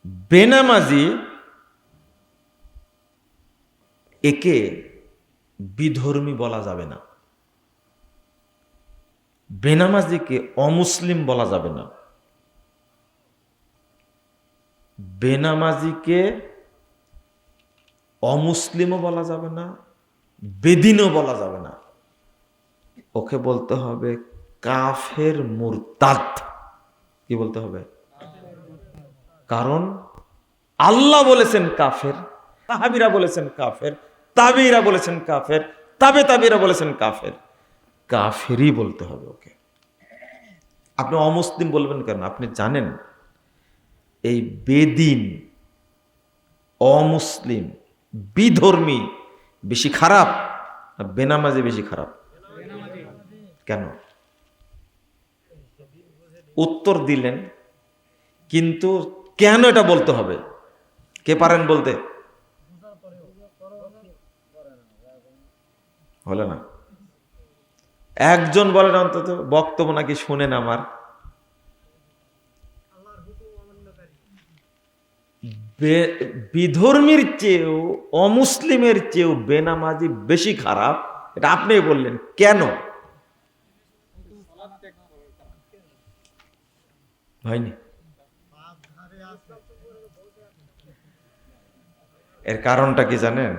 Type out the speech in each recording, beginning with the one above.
বেনামাজি একে বিধর্মী বলা যাবে না, বেনামাজিকে অমুসলিম বলা যাবে না, বেনামাজিকে অমুসলিমও বলা যাবে না, বেদিনও বলা যাবে না। ওকে বলতে হবে কাফের মুরতাদ। কি বলতে হবে? কারণ আল্লাহ বলেছেন কাফের, সাহাবীরা বলেছেন কাফের, তাবেঈরা বলেছেন কাফের, তাবেঈরা বলেছেন কাফের। কাফেরই বলতে হবে ওকে। আপনি অমুসলিম বলবেন কেন? আপনি জানেন এই বেদিন, অমুসলিম, বিধর্মী বেশি খারাপ না বেনামাজি বেশি খারাপ? কেন? উত্তর দিলেন, কিন্তু কেন এটা বলতে হবে? কে পারেন বলতে? হলো না? একজন বলেন অন্তত, বক্তব্য নাকি শুনেন আমার। বিধর্মীর চেয়েও, অমুসলিমের চেয়েও বেনামাজি বেশি খারাপ, এটা আপনি বললেন, কেন? হয়নি? এর কারণটা কি জানেন?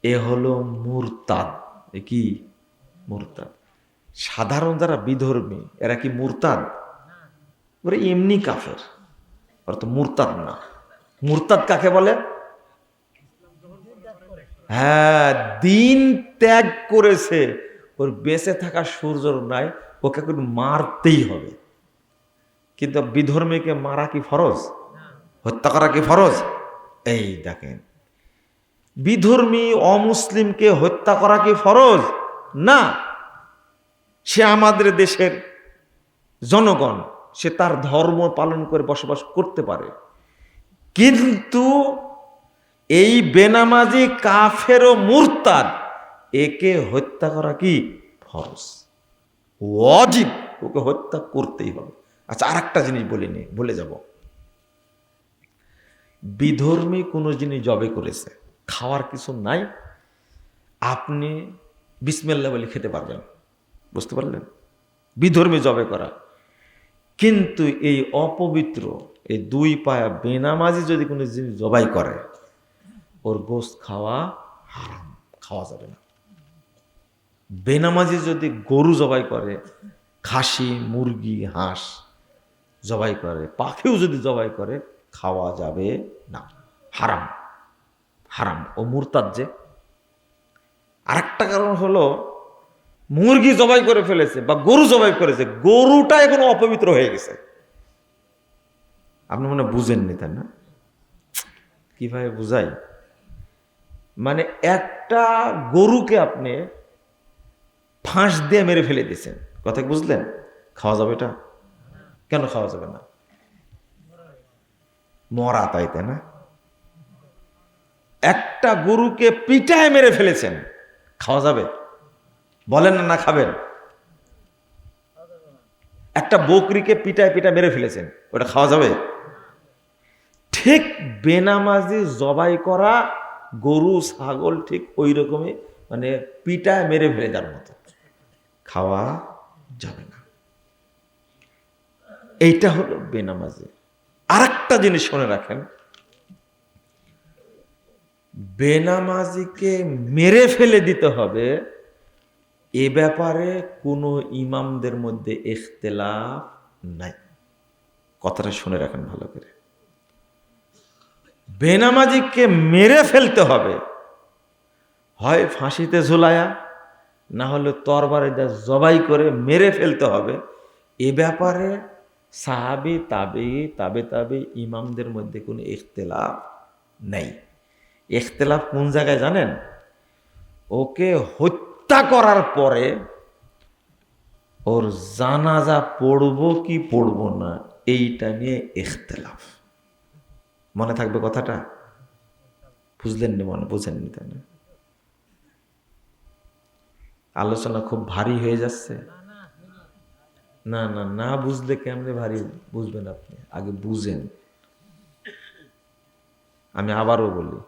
এ হলো মুরতাদ। এ কি? মুরতাদ। সাধারণ যারা বিধর্মী এরা কি মুরতাদ? ওরা এমনি কাফের, ওরা তো মুরতাদ না। মুরতাদ কাকে বলে? হ্যাঁ, দিন ত্যাগ করেছে, ওর বেঁচে থাকা সূর্যর নাই, ওকে কিন্তু মারতেই হবে। কিন্তু বিধর্মীকে মারা কি ফরজ? হত্যা করা কি ফরজ? এই দেখেন, বিধর্মী অমুসলিমকে হত্যা করা কি ফরজ? না। সে আমাদের দেশের জনগণ, সে তার ধর্ম পালন করে বসবাস করতে পারে, কিন্তু এই বেনামাজি কাফের ও মুরতাদ, একে হত্যা করা কি ফরজ, ওয়াজিব, ওকে হত্যা করতেই হবে। আচ্ছা, আর একটা জিনিস বলিনি, বলে যাব। বিধর্মী কোনো জিনিস জবে করেছে, খাওয়ার কিছু নাই, আপনি বিসমিল্লাহ বলে খেতে পারবেন, বুঝতে পারলেন? বিধর্মী জবে করা। কিন্তু এই অপবিত্র, এই দুই পায়া বেনামাজি যদি কোনো জিনিস জবাই করে, ওর গোশত খাওয়া হারাম, খাওয়া যাবে না। বেনামাজি যদি গরু জবাই করে, খাসি, মুরগি, হাঁস জবাই করে, পাখিও যদি জবাই করে, খাওয়া যাবে না, হারাম, হারাম। ও মুরতাদ যে। আরেকটা কারণ হলো, মুরগি জবাই করে ফেলেছে বা গরু জবাই করেছে, গরুটা এখন অপবিত্র হয়ে গেছে। আপনি মনে বুঝেননি, তাই না? কিভাবে বুঝাই? মানে একটা গরুকে আপনি ফাঁস দিয়ে মেরে ফেলে দিয়েছেন, কথা কি বুঝলেন? খাওয়া যাবে এটা? কেন খাওয়া যাবে না? মরা, তাই না? একটা গরুকে পিটায় মেরে ফেলেছেন, খাওয়া যাবে? বলেন না, না খাবেন? একটা বকরিকে পিটায় পিটায় মেরে ফেলেছেন, ওটা খাওয়া যাবে? ঠিক বেনামাজি জবাই করা গরু, ছাগল ঠিক ওই রকমই, মানে পিটায় মেরে ফেলে যার মতো, খাওয়া যাবে না। এইটা হলো বেনামাজি। আর একটা জিনিস শুনে রাখেন, বেনামাজিকে মেরে ফেলে দিতে হবে, এ ব্যাপারে কোনো ইমামদের মধ্যে ইখতিলাফ নাই। কথাটা শুনে রাখেন ভালো করে। বেনামাজিকে মেরে ফেলতে হবে, হয় ফাঁসিতে ঝুলায়া, না হলে তরবারি দিয়ে জবাই করে মেরে ফেলতে হবে। এ ব্যাপারে সাহাবী, তাবে ইমামদের মধ্যে কোনো ইখতিলাফ নেই। ইখতিলাফ কোন জায়গায় জানেন? ওকে হত্যা করার পরে ওর জানাজা পড়বো কি পড়বো না, এইটা নিয়ে ইখতিলাফ। মনে থাকবে কথাটা? বুঝলেন নি? মনে বুঝেননি, তাই না? আলোচনা খুব ভারী হয়ে যাচ্ছে। না না না, বুঝলে কেমনে ভারী বুঝবেন? আপনি আগে বুঝেন, আমি আবারও বলি,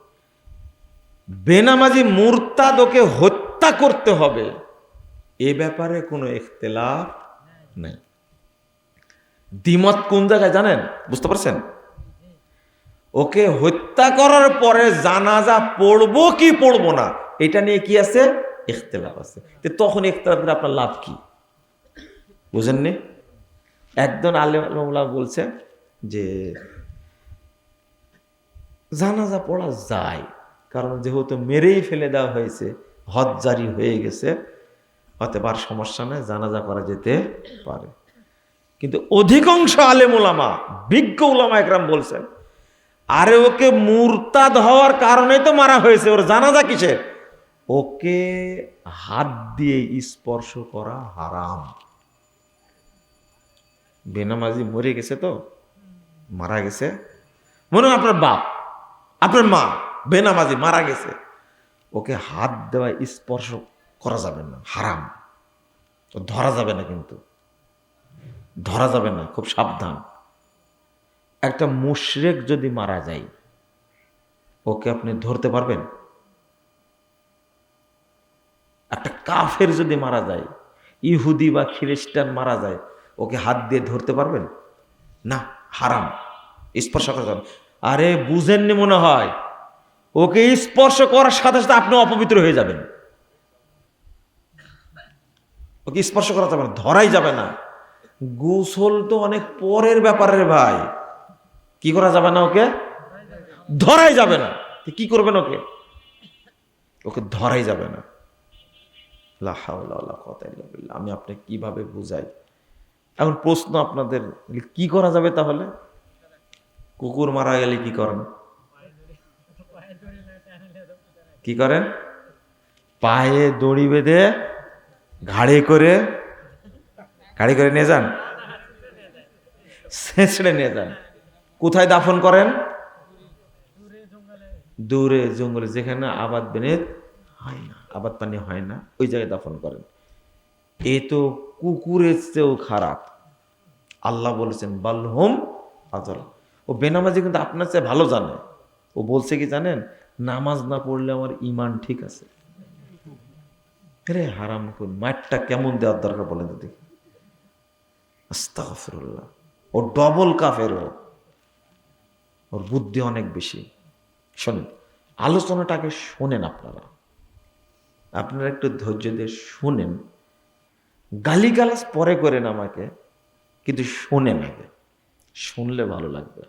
বেনামাজি মুরতাদ ওকে হত্যা করতে হবে, এ ব্যাপারে কোনো ইখতিলাফ নাই। দ্বিমত কোন জায়গায় জানেন, বুঝতে পারছেন? ওকে হত্যা করার পরে জানাজা পড়বো কি পড়বো না, এটা নিয়ে কি আছে, ইখতিলাফ আছে। তখন ইখতিলাফের আপনার লাভ কি, বুঝেননি? একজন আলেম বলছে যে জানাজা পড়া যায়, কারণ যেহেতু মেরেই ফেলে দেওয়া হয়েছে, হদ জারি হয়ে গেছে, অতএব আর সমস্যা নেই, জানাজা করা যেতে পারে। কিন্তু অধিকাংশ আলেম ওলামা, বিজ্ঞ ওলামা একরাম বলছেন, আরে ওকে মুরতাদ হওয়ার কারণে তো মারা হয়েছে, ওর জানাজা কিসের? ওকে হাত দিয়ে স্পর্শ করা হারাম। বেনামাজি মরে গেছে, তো মারা গেছে, মনে হয় আপনার বাপ, আপনার মা বেনামাজি মারা গেছে, ওকে হাত দেওয়া স্পর্শ করা যাবে না, হারাম। তো ধরা যাবে না, কিন্তু ধরা যাবে না, খুব সাবধান। একটা মুশরিক যদি মারা যায়, ওকে আপনি ধরতে পারবেন? একটা কাফের যদি মারা যায়, ইহুদি বা খ্রিস্টান মারা যায়, ওকে হাত দিয়ে ধরতে পারবেন না, হারাম, স্পর্শ করা যাবে। আরে বুঝেননি মনে হয়, ওকে স্পর্শ করার সাথে সাথে আপনি অপবিত্র হয়ে যাবেন। ওকে স্পর্শ করা যাবে না, ধরাই যাবে না। গোসল তো অনেক পরের ব্যাপারের ভাই, কি করা যাবে না, ওকে ধরাই যাবে না। কি করবেন ওকে? ওকে ধরাই যাবে না। লা হাওলা ওয়ালা কুওয়াতা ইল্লা বিল্লাহ। আমি আপনি কিভাবে বুঝাই? এখন প্রশ্ন আপনাদের, কি করা যাবে তাহলে? কুকুর মারা গেলে কি করেন? কি করেন? পায়ে দড়ি বেঁধে ঘাড়ে করে নিয়ে যান, ছেঁচড়ে নিয়ে যান। কোথায় দাফন করেন? দূরে জঙ্গলে, যেখানে আবাদ বেনেত হয় না, আবাদ পানি হয় না, ওই জায়গায় দাফন করেন। এ তো কুকুরের চেয়েও খারাপ। আল্লাহ বলেছেন বালহুম আযল। ও বেনামাজি কিন্তু আপনার চেয়ে ভালো জানে। ও বলছে কি জানেন, নামাজ না পড়লে আমার ঈমান ঠিক আছে। রে হারাম কোন মাঠটা কেমন দেওয়ার দরকার বলেন তো দেখি। আস্তাগফিরুল্লাহ। ও ডবল কাফের, ওর বুদ্ধি অনেক বেশি। শোনেন, আলোচনাটাকে শোনেন, আপনারা একটু ধৈর্য দিয়ে শোনেন। গালিগালাজ পরে করেন আমাকে, কিন্তু শোনেন আগে, শুনলে ভালো লাগবে।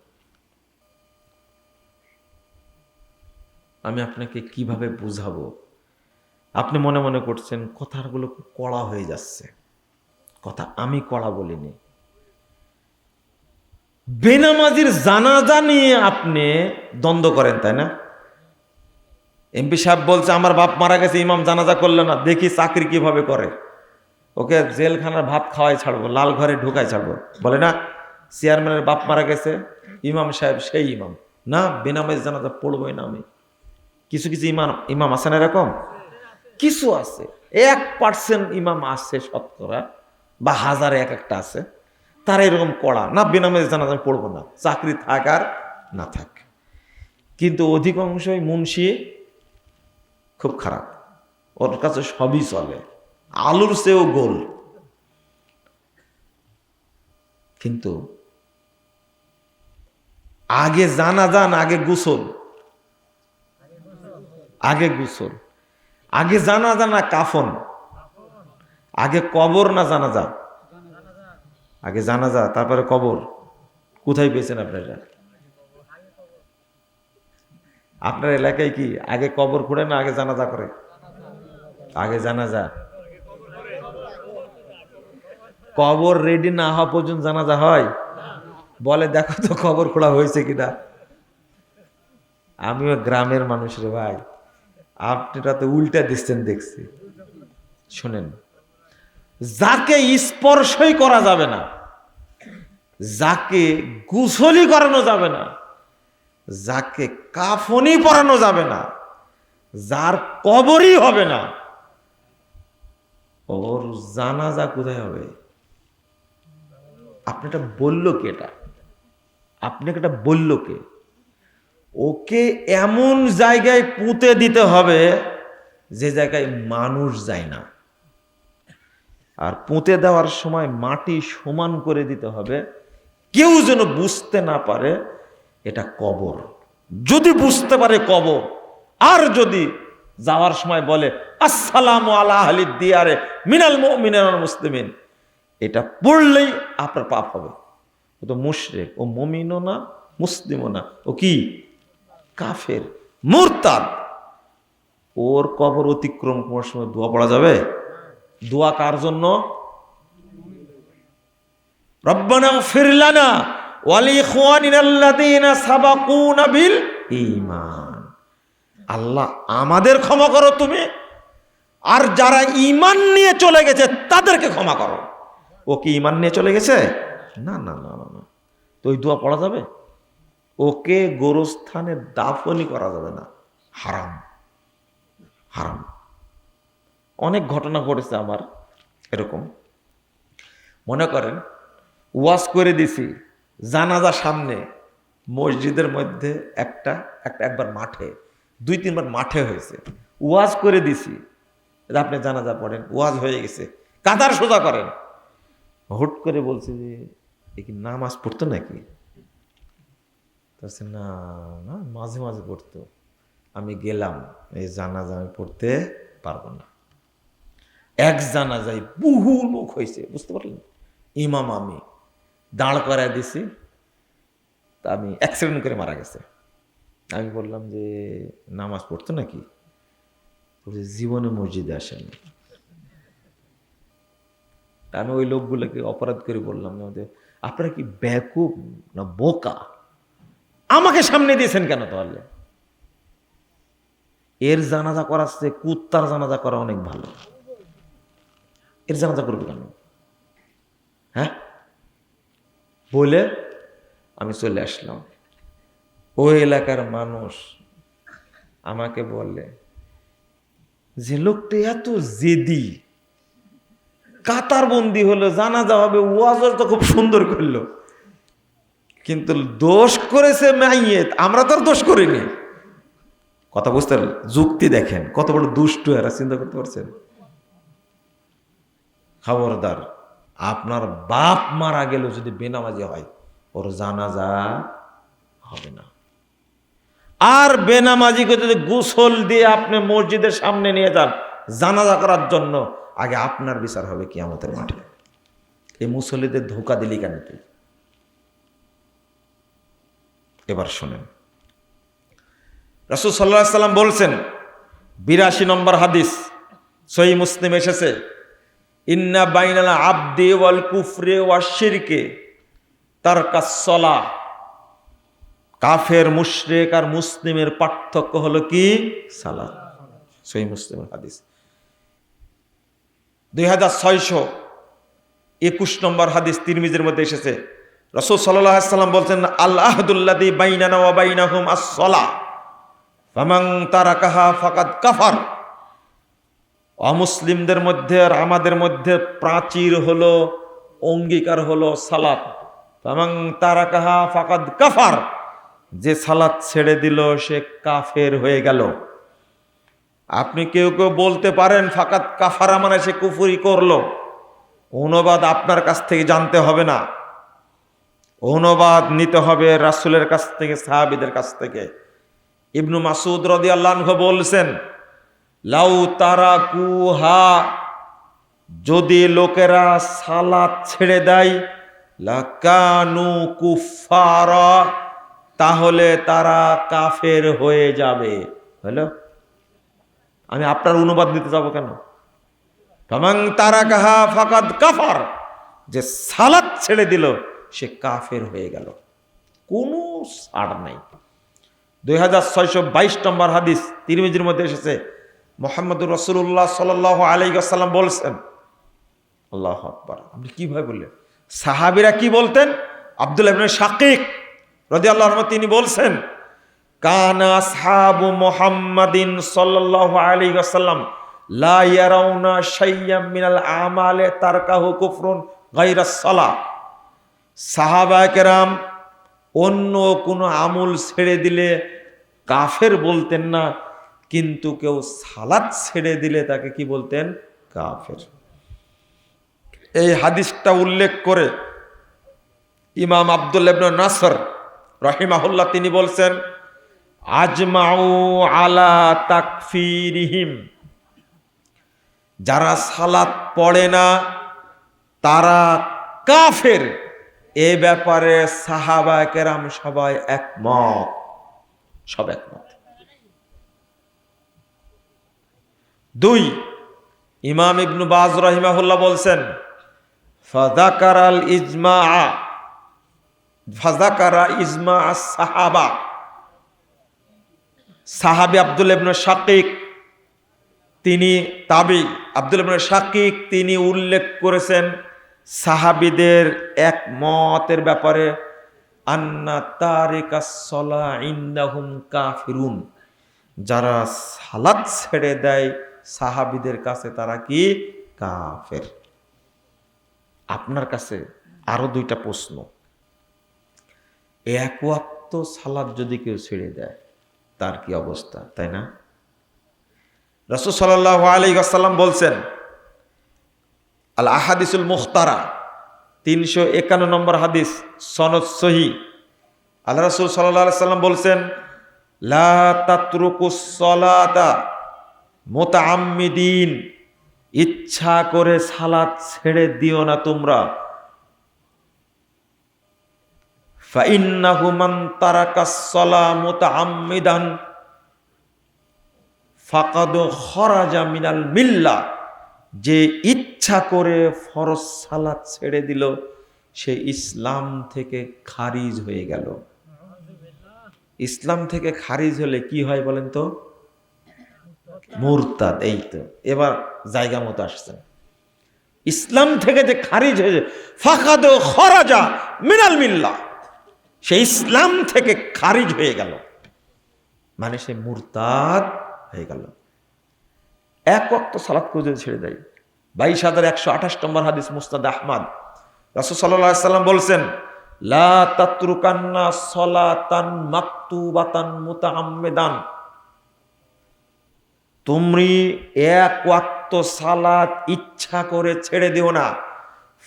আমি আপনাকে কিভাবে বুঝাবো? আপনি মনে মনে করছেন কথাগুলো কড়া হয়ে যাচ্ছে। কথা আমি কড়া বলিনি। বেনামাজির জানাজা নিয়ে আপনি দ্বন্দ্ব করেন, তাই না? এমপি সাহেব বলছে আমার বাপ মারা গেছে, ইমাম জানাজা করলো না, দেখি চাকরি কিভাবে করে, ওকে জেলখানার ভাত খাওয়াই ছাড়বো, লাল ঘরে ঢুকাই ছাড়বো, বলে না? চেয়ারম্যানের বাপ মারা গেছে, ইমাম সাহেব সেই ইমাম, না বেনামাজি জানাজা পড়বই না আমি। কিছু কিছু ইমাম আছে না এরকম, কিছু আছে, 1% ইমাম আছে শতকরা, বা হাজারে এক একটা আছে, তারা এরকম কড়া, না বেনামাজি জানাজা পড়বো না, চাকরি থাক আর না থাক। কিন্তু অধিকাংশই মুন্সি খুব খারাপ, ওর কাছে সবই চলে, আলুর চেয়েও গোল। কিন্তু আগে জানাজা না আগে গোসল? আগে গোসল। আগে জানাজা না কাফন? আগে কবর না জানাজা? আগে জানাজা, তারপরে কবর। কোথায় পেয়েছেন আপনারা? আপনার এলাকায় কি আগে কবর খুঁড়ে না আগে জানাজা করে? আগে জানাজা। কবর রেডি না হওয়া পর্যন্ত জানাজা হয়? বলে দেখো তো কবর খোঁড়া হয়েছে কিনা। আমিও গ্রামের মানুষ রে ভাই, আপনারা তো উল্টা দিচ্ছেন দেখছি। শুনেন, যাকে স্পর্শই করা যাবে না, যাকে গোসলই করানো যাবে না, যাকে কাফনই পরানো যাবে না, যার কবরই হবে না, ওর জানাজা কোথায় হবে? আপনি এটা বললো কে? এটা আপনাকে এটা বললো কে? ওকে এমন জায়গায় পুঁতে দিতে হবে যে জায়গায় মানুষ যায় না। আর পুঁতে দেওয়ার সময় মাটি সমান করে দিতে হবে, কেউ যেন বুঝতে না পারে এটা কবর। যদি বুঝতে পারে কবর, আর যদি যাওয়ার সময় বলে আসসালামু আলা আহলি দিয়ারে মিনাল মুমিনিন ওয়াল মুসলিমিন, এটা পড়লেই আপনার পাপ হবে। ও তো মুশরিক, ও মুমিনও না মুসলিমও না, ও কি কাফের মুরতাদ। ওর কবর অতিক্রম করার সময় দোয়া পড়া যাবে? দোয়া কার জন্য? রব্বানা ইগফির লানা ওয়া লিইখওয়ানিনা আল্লাযীনা সাবাকুনা বিল ঈমান। আল্লাহ আমাদের ক্ষমা করো তুমি, আর যারা ঈমান নিয়ে চলে গেছে তাদেরকে ক্ষমা করো। ও কি ঈমান নিয়ে চলে গেছে? না না না না, তো ওই দোয়া পড়া যাবে? ওকে গোরস্থানে দাফনই করা যাবে না, হারাম হারাম। অনেক ঘটনা ঘটেছে আমার এরকম। মনে করেন ওয়াজ করে দিছি, জানাজা সামনে, মসজিদের মধ্যে একবার মাঠে, 2-3বার মাঠে হয়েছে, ওয়াজ করে দিছি, আপনি জানাজা পড়েন, ওয়াজ হয়ে গেছে, কাতার সোজা করেন। হুট করে বলছে যে এ কি নামাজ পড়তো নাকি? না না, মাঝে মাঝে পড়তো। আমি গেলাম, এই জানাজা আমি পড়তে পারবো না। এক জানাজায় বহু লোক হয়েছে, বুঝতে পারলেন? ইমাম আমি দাঁড় করায় দিছি, তা আমি অ্যাক্সিডেন্ট করে মারা গেছে। আমি বললাম যে নামাজ পড়তো নাকি? জীবনে মসজিদে আসেনি। আমি ওই লোকগুলোকে অপরাধ করে বললাম, আপনারা কি বেকুব না বোকা? আমাকে সামনে দিয়েছেন কেন? তাহলে এর জানাজা করাচ্ছে, কুত্তার জানাজা করা অনেক ভালো। এর জানাজা করবে কেন? হ্যাঁ, বলে আমি চলে আসলাম। ওই এলাকার মানুষ আমাকে বলে যে লোকটা এত জেদি, কাতার বন্দি হলো, জানাজা হবে, ওয়াজ তো খুব সুন্দর করলো, কিন্তু দোষ করেছে মাইয়েত, আমরা তো আর দোষ করিনি। কথা বুঝতে পারলেন? যুক্তি দেখেন কত বড় দুষ্ট এরা, চিন্তা করতে পারছেন? খবরদার, আপনার বাপ মারা গেল যদি বেনামাজি হয়, ওর জানাজা হবে না। আর বেনামাজিকে যদি গোসল দিয়ে আপনি মসজিদের সামনে নিয়ে যান জানাজা করার জন্য, আগে আপনার বিচার হবে কিয়ামতের মাঠে। এই মুসল্লিদের ধোঁকা দিলি কেন তুই? এবার শোনেন, রাসূল সাল্লাল্লাহু আলাইহি সাল্লাম বলছেন, 82 নম্বর হাদিস সহিহ মুসলিম এসেছে, ইন্না বাইনাল আবদি ওয়াল কুফরি ওয়াশ শিরকে তারকাস সালাহ। কাফের, মুশরিক আর মুসলিমের পার্থক্য হলো কি? সালাত। সহিহ মুসলিমের হাদিস। 2621 নম্বর হাদিস তিরমিজির মধ্যে এসেছে, রাসূল সাল্লাল্লাহু আলাইহি সাল্লাম বলছেন, আল আহদুল্লাযী বাইনানা ওয়া বাইনাহুম আস-সালাহ ফামান তারাকাহা ফাকাদ কাফার। অমুসলিমদের মধ্যে আর আমাদের মধ্যে প্রাচীর হলো, অঙ্গীকার হলো সালাত। ফামান তারাকাহা ফাকাদ কাফার, যে সালাত ছেড়ে দিল সে কাফের হয়ে গেল। আপনি কেউ কেউ বলতে পারেন ফাকাদ কাফারা মানে সে কুফরি করলো। অনুবাদ আপনার কাছ থেকে জানতে হবে না, অনুবাদ নিতে হবে রাসূলের কাছ থেকে, সাহাবীদের কাছ থেকে। ইবনু মাসউদ রাদিয়াল্লাহু আনহু বলছেন, লাউ তারাকুহা, যদি লোকেরা সালাত ছেড়ে দেয়, লাকানু কুফারা, তাহলে তারা কাফের হয়ে যাবে। হলো? আমি আপনার অনুবাদ দিতে যাব কেন? ফামান তারাকাহা ফাকাদ কাফার, যে সালাত ছেড়ে দিল সে কাফের হয়ে গেল, কোনো ছাড় নাই। 2622 নম্বর হাদিস তিরমিজির মধ্যে এসেছে, মুহাম্মদুর রাসূলুল্লাহ সাল্লাল্লাহু আলাইহি ওয়াসাল্লাম বলছেন, আল্লাহু আকবার। আপনি কিভাবে বললেন? সাহাবীরা কি বলতেন? আব্দুল্লাহ ইবনে শাকিক রাদিয়াল্লাহু আনহু তিনি বলছেন, কানা আসহাবু মুহাম্মাদিন সাল্লাল্লাহু আলাইহি ওয়াসাল্লাম লা ইয়ারাউনা শাইয়্যাম মিনাল আমালে তারকাহু কুফরুন গায়রাস সালাহ। সাহাবায়ে কেরাম অন্য কোনো আমল ছেড়ে দিলে কাফের বলতেন না, কিন্তু কেউ সালাত ছেড়ে দিলে তাকে কি বলতেন? কাফের। এই হাদিসটা উল্লেখ করে ইমাম আব্দুল্লাহ ইবনে নাসর রাহিমাহুল্লাহ তিনি বলছেন, আজমাউ আলা তাকফিরিহিম, যারা সালাত পড়ে না তারা কাফের, এ ব্যাপারে সাহাবা কেরাম সবাই একমত, সব একমত। 2, ইমাম ইবনে বাজ রাহিমাহুল্লাহ বলছেন, ফাযাকারাল ইজমা সাহাবা, সাহাবী আব্দুল্লাহ ইবনে শাকিক, তিনি তাবি আব্দুল্লাহ ইবনে শাকিক তিনি উল্লেখ করেছেন সাহাবীদের একমতের ব্যাপারে, আন্না তারিকাস সালাহ ইনদাহুম কাফিরুন, যারা সালাত ছেড়ে দেয় সাহাবীদের কাছে তারা কি? কাফের। আপনার কাছে আরো 2টা প্রশ্ন। এক ওয়াক্ত সালাত যদি কেউ ছেড়ে দেয় তার কি অবস্থা, তাই না? রাসূল সাল্লাল্লাহু আলাইহি ওয়াসাল্লাম বলছেন, আল আহাদিসুল মুখতারা 351 নম্বর হাদিস, সনদ সহিহ। আল্লাহ রাসূল সাল্লাল্লাহু আলাইহি ওয়াসাল্লাম বলছেন, লা তাতরুকুস সালাতা মুতাআম্মিদিন, ইচ্ছা করে সালাত ছেড়ে দিও না তোমরা। ফাইন্নাহু মান তারাকাস সালাহ মুতাআম্মিদান ফাকাদ খরাজা মিনাল মিল্লাহ, যে ইচ্ছা করে ফরজ সালাত ছেড়ে দিল সে ইসলাম থেকে খারিজ হয়ে গেল। ইসলাম থেকে খারিজ হলে কি হয় বলেন তো? মুরতাদ। এই তো এবার জায়গা মতো আসছেন। ইসলাম থেকে যে খারিজ হয়ে যায়, ফাকাদ খরাজা মিনাল মিল্লাহ, সে ইসলাম থেকে খারিজ হয়ে গেল, মানে সে মুরতাদ হয়ে গেল। এক ওয়াক্ত সালাত করে ছেড়ে দেয়। 22,128 নম্বর হাদিস, মুসনাদ আহমদ। রাসূল সাল্লাল্লাহু আলাইহি ওয়াসাল্লাম বলছেন, লা তাতরুকান্না সালাতান মাকতুবাতান মুতাআম্মিদান, তুমি এক ওয়াক্ত সালাত ইচ্ছা করে ছেড়ে দিও না।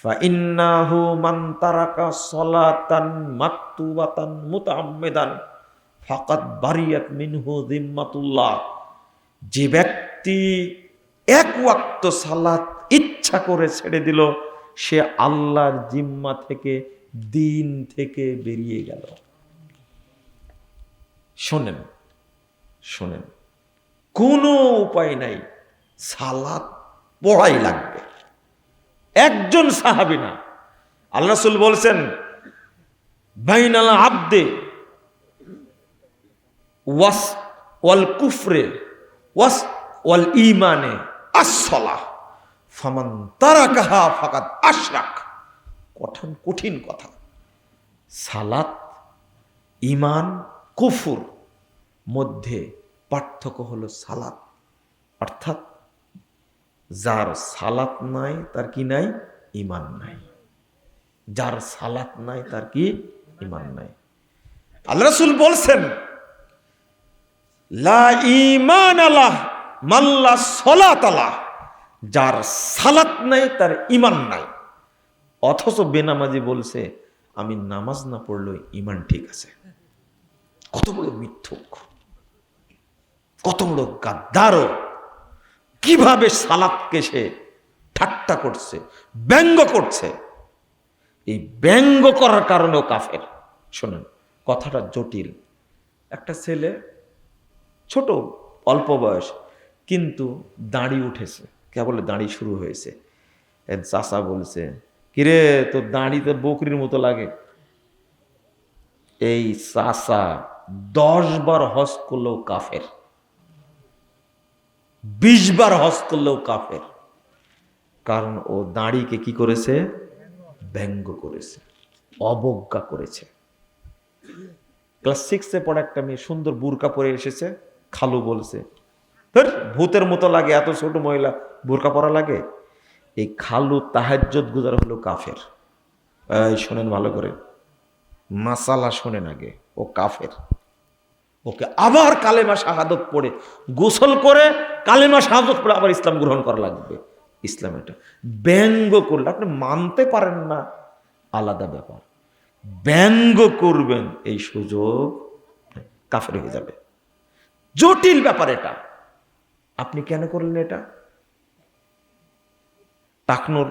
ফাইন্নাহু মান তারাকা সালাতান মাকতুবাতান মুতাআম্মিদান ফাকাদ বারিয়াত মিনহু যিম্মাতুল্লাহ, যে ব্যক্তি এক ওয়াক্ত সালাত ইচ্ছা করে ছেড়ে দিল সে আল্লাহর জিম্মা থেকে, দিন থেকে বেরিয়ে গেল। শোনেন শোনেন, কোনো উপায় নাই, সালাত পড়াই লাগবে। একজন সাহাবী না, আল্লাহ রাসূল বলছেন, বাইনাল আবদে ওয়াস ওয়াল কুফরে ওয়াস ওয়াল ঈমানে আস-সালাহ ফামান তারাকাহা ফাকাদ আশরাক। কঠিন কথা। সালাত, ঈমান, কুফর মধ্যে পার্থক্য হলো সালাত, অর্থাৎ যার সালাত নাই তার কি নাই? ঈমান নাই। যার সালাত নাই তার কি? ঈমান নাই। আল্লাহ রাসূল বলছেন, লা ঈমান আলাহ মান লা সালাত আলাহ, যার সালাত নাই তার ঈমান নাই। অথচ বেনামাজি বলছে আমি নামাজ না পড়লেও ঈমান ঠিক আছে। কত বড় মিথ্যুক, কত বড় গাদ্দার! কিভাবে সালাতকে সে ঠাট্টা করছে, ব্যঙ্গ করছে। এই ব্যঙ্গ করার কারণেও কাফের। শোনেন, কথাটা জটিল। একটা ছেলে ছোট, অল্প বয়স, কিন্তু দাড়ি উঠেছে, কেবল দাড়ি শুরু হয়েছে। চাচা বলছে, কিরে তোর দাড়ি তো বকরির মতো লাগে। এই চাচা 10 বার হজ করলেও কাফের, 20 বার হজ করলেও কাফের। কারণ ও দাড়িকে কি করেছে? ব্যঙ্গ করেছে, অবজ্ঞা করেছে। ক্লাস 6-এ পড়া একটা মেয়ে সুন্দর বুরকা পরে এসেছে, খালু বলছে, তোর ভূতের মতো লাগে, এত ছোট মহিলা বুরকা পরা লাগে। এই খালু তাহাজ্জুদ গুজার হলো কাফের। এই শোনেন ভালো করে, মাসালা শোনেন আগে, ও কাফের। ওকে আবার কালেমা শাহাদত পড়ে গোসল করে কালেমা শাহাদত পড়ে আবার ইসলাম গ্রহণ করা লাগবে। ইসলাম এটা ব্যঙ্গ করলে আপনি মানতে পারেন না, আলাদা ব্যাপার। ব্যঙ্গ করবেন এই সুযোগ কাফের হয়ে যাবে। জটিল ব্যাপার এটা। আপনি কেন করলেন এটা? টাকনোর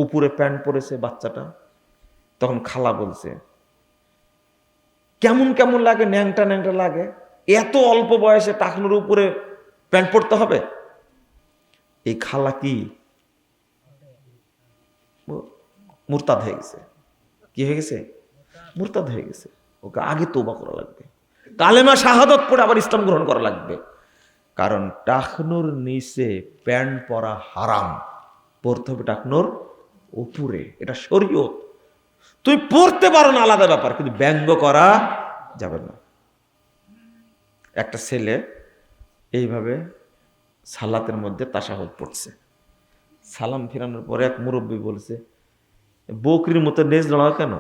উপরে প্যান্ট পরেছে বাচ্চাটা, তখন খালা বলছে কেমন কেমন লাগে, ন্যাংটা ন্যাংটা লাগে, এত অল্প বয়সে টাকনোর উপরে প্যান্ট পরতে হবে। এই খালা কি মুরতাদ হয়ে গেছে? কি হয়ে গেছে? মুরতাদ হয়ে গেছে। ওকে আগে তওবা করা লাগবে, কালেমা শাহাদত পড়ে আবার ইসলাম গ্রহণ করা লাগবে। কারণ টাকনুর নিচে প্যান্ট পরা হারাম, পড়তে হবে টাকনুর উপরে। এটা শরীয়ত। তুই পড়তে পারো না আলাদা ব্যাপার, কিন্তু ব্যঙ্গ করা যাবে না। একটা ছেলে এইভাবে সালাতের মধ্যে তাশাহুদ পড়ছে, সালাম ফিরানোর পরে এক মুরব্বী বলছে, বকরির মতো নেজ লড়াও কেন?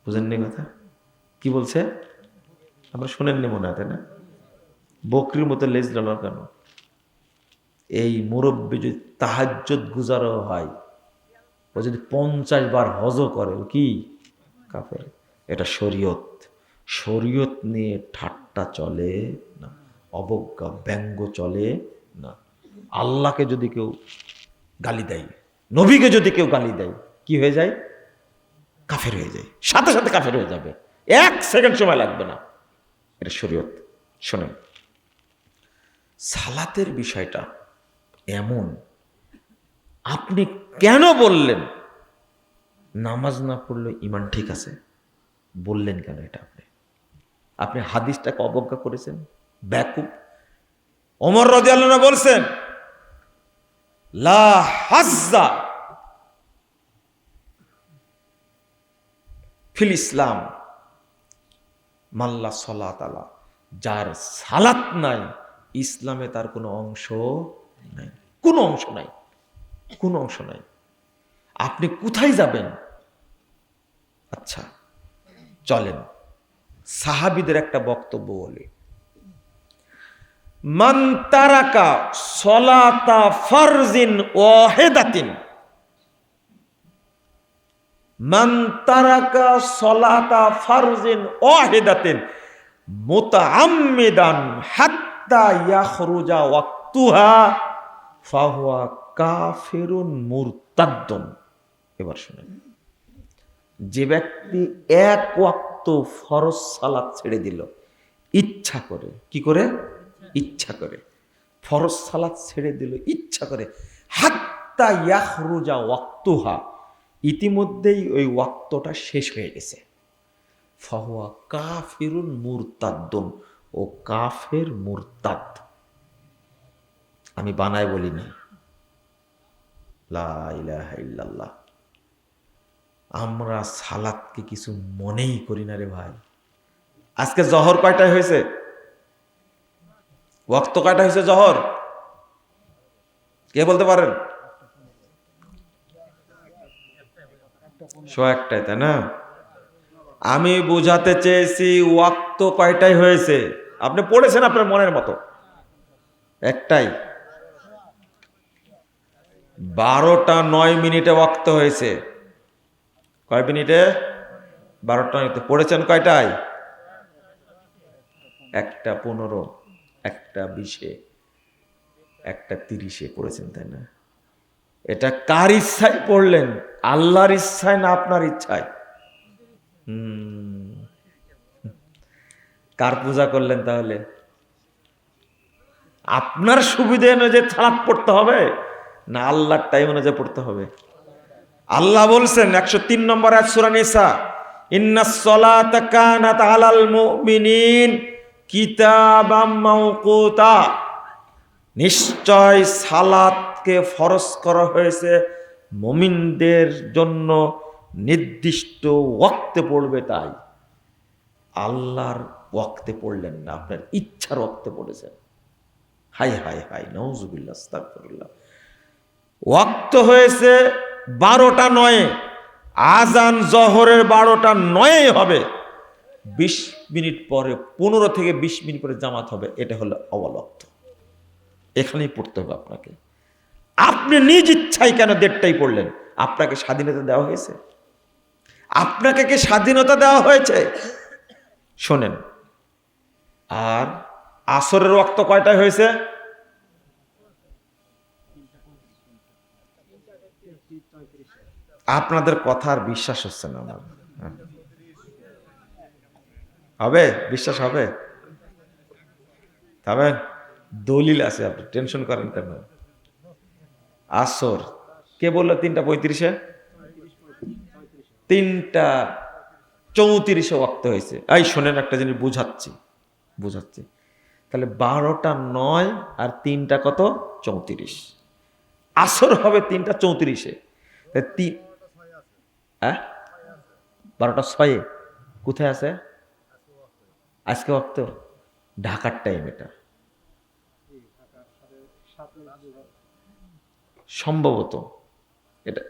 বুঝেননি কথা? কি বলছে? আমরা শুনেননি মনে হয়, তাই না? বকরির মতো লেজ লড়াও কেন? এই মুরব্বী যদি তাহাজ্জুদ গুজারও হয়, ও যদি 50 বার হজ করে, ও কি কাফের? এটা শরীয়ত। শরীয়ত নিয়ে ঠাট্টা চলে না, অবজ্ঞা ব্যঙ্গ চলে না। আল্লাহকে যদি কেউ গালি দেয়, নবীকে যদি কেউ গালি দেয়, কি হয়ে যায়? কাফের হয়ে যায়, সাথে সাথে কাফের হয়ে যাবে, 1 সেকেন্ড সময় লাগবে না। এটা শরীয়ত। শোনেন, সালাতের বিষয়টা এমন, আপনি কেন বললেন নামাজ না পড়লে ঈমান ঠিক আছে? বললেন কেন এটা? আপনি হাদিসটাকে অবজ্ঞা করেছেন, ব্যাকুব। ওমর রাদিয়াল্লাহু আনহু বলছেন, লা হাজ্জা ফিল ইসলাম মাল্লা সালাত আলা, যার সালাত নাই ইসলামে তার কোনো অংশ নাই, কোনো অংশ নাই, কোনো অংশ নাই। আপনি কোথায় যাবেন? আচ্ছা চলেন সাহাবীদের একটা বক্তব্য বলি। মান তারাকা সলাতা ফারজিন ওয়াহিদাতিন, মান তারাকা সলাতা ফারজিন ওয়াহিদাতিন মুতাআম্মিদান হাত্তা ইয়াখরুজা ওয়াক্তুহা ফাহুয়া কাফিরুন মুরতাদ্দুন। এবার শুনেন, যে ব্যক্তি 1 ওয়াক্ত ফরজ সালাত ছেড়ে দিল ইচ্ছা করে, কি করে? ইচ্ছা করে ফরজ সালাত ছেড়ে দিল, ইচ্ছা করে, হাত্তা ইয়াখরুজা ওয়াক্তুহা, ইতিমধ্যেই ওই ওয়াক্তটা শেষ হয়ে গেছে, ফাহুয়া কাফিরুন মুরতাদ্দুন, ও কাফের মুরতাদ। আমি বানায় বলিনি, লা ইলাহা ইল্লাল্লাহ। আমরা সালাতকে কিছু মনেই করি না রে ভাই। আজকে জহর কয়টায় হয়েছে? ওয়াক্ত কয়টা হয়েছে জহর? কে বলতে পারেন? 1:01, তাই না? আমি বোঝাতে চেয়েছি ওয়াক্ত কয়টায় হয়েছে। আপনি পড়েছেন আপনার মনের মতো, একটাই। 12:09 ওয়াক্ত হয়েছে। কয় মিনিটে? 12:09 পড়েছেন কয়টায়? 1:15, 1:20, 1:30 পড়েছেন, তাই না? এটা কার ইচ্ছায় পড়লেন? আল্লাহর ইচ্ছায় না আপনার ইচ্ছায়? কার পূজা করলেন তাহলে? আপনার সুবিধা অনুযায়ী সালাত পড়তে হবে না আল্লাহর টাইম অনুযায়ী পড়তে হবে? আল্লাহ বলছেন 103 নম্বর আয়াত সূরা নিসা, ইন্নাস সালাতা কানাত আলাল মুমিনিন কিতাবাম মাওকুতা, নিশ্চয় সালাতকে ফরজ করা হয়েছে মুমিনদের জন্য, নির্দিষ্ট ওয়াক্তে পড়বে। তাই আল্লাহর ওয়াক্তে পড়লেন না, আপনার ইচ্ছার ওয়াক্তে পড়েছেন। হাই হাই হাই, নাউজুবিল্লাহ, আস্তাগফিরুল্লাহ। ওয়াক্ত হয়েছে 12:09, আজান জহরের 12:09 হবে। 20 মিনিট পরে 15 থেকে 20 মিনিট পরে জামাত হবে, এটা হলো আউয়াল ওয়াক্ত। এখানেই পড়তে হবে আপনাকে। আপনি নিজ ইচ্ছায় কেন দেড়টাই পড়লেন? আপনাকে স্বাধীনতা দেওয়া হয়েছে? আপনাকে কি স্বাধীনতা দেওয়া হয়েছে? শোনেন, আর আসরের ওয়াক্ত কয়টায় হয়েছে? আপনাদের কথা আর বিশ্বাস হচ্ছে না আমার। হবে? বিশ্বাস হবে? তবে দলিল আছে, আপনি টেনশন করেন কেন? আসর কে বললো 3:35-এ? 3:34 ওয়াক্ত হয়েছে। এই শোনেন, একটা জিনিস বুঝাচ্ছি। তাহলে 12:09 আর 3টা কত? 34। আসর হবে 3:34-এ। 12:06 কোথায় আছে? আজকে ওয়াক্ত ঢাকার টাইম, এটা সম্ভবত।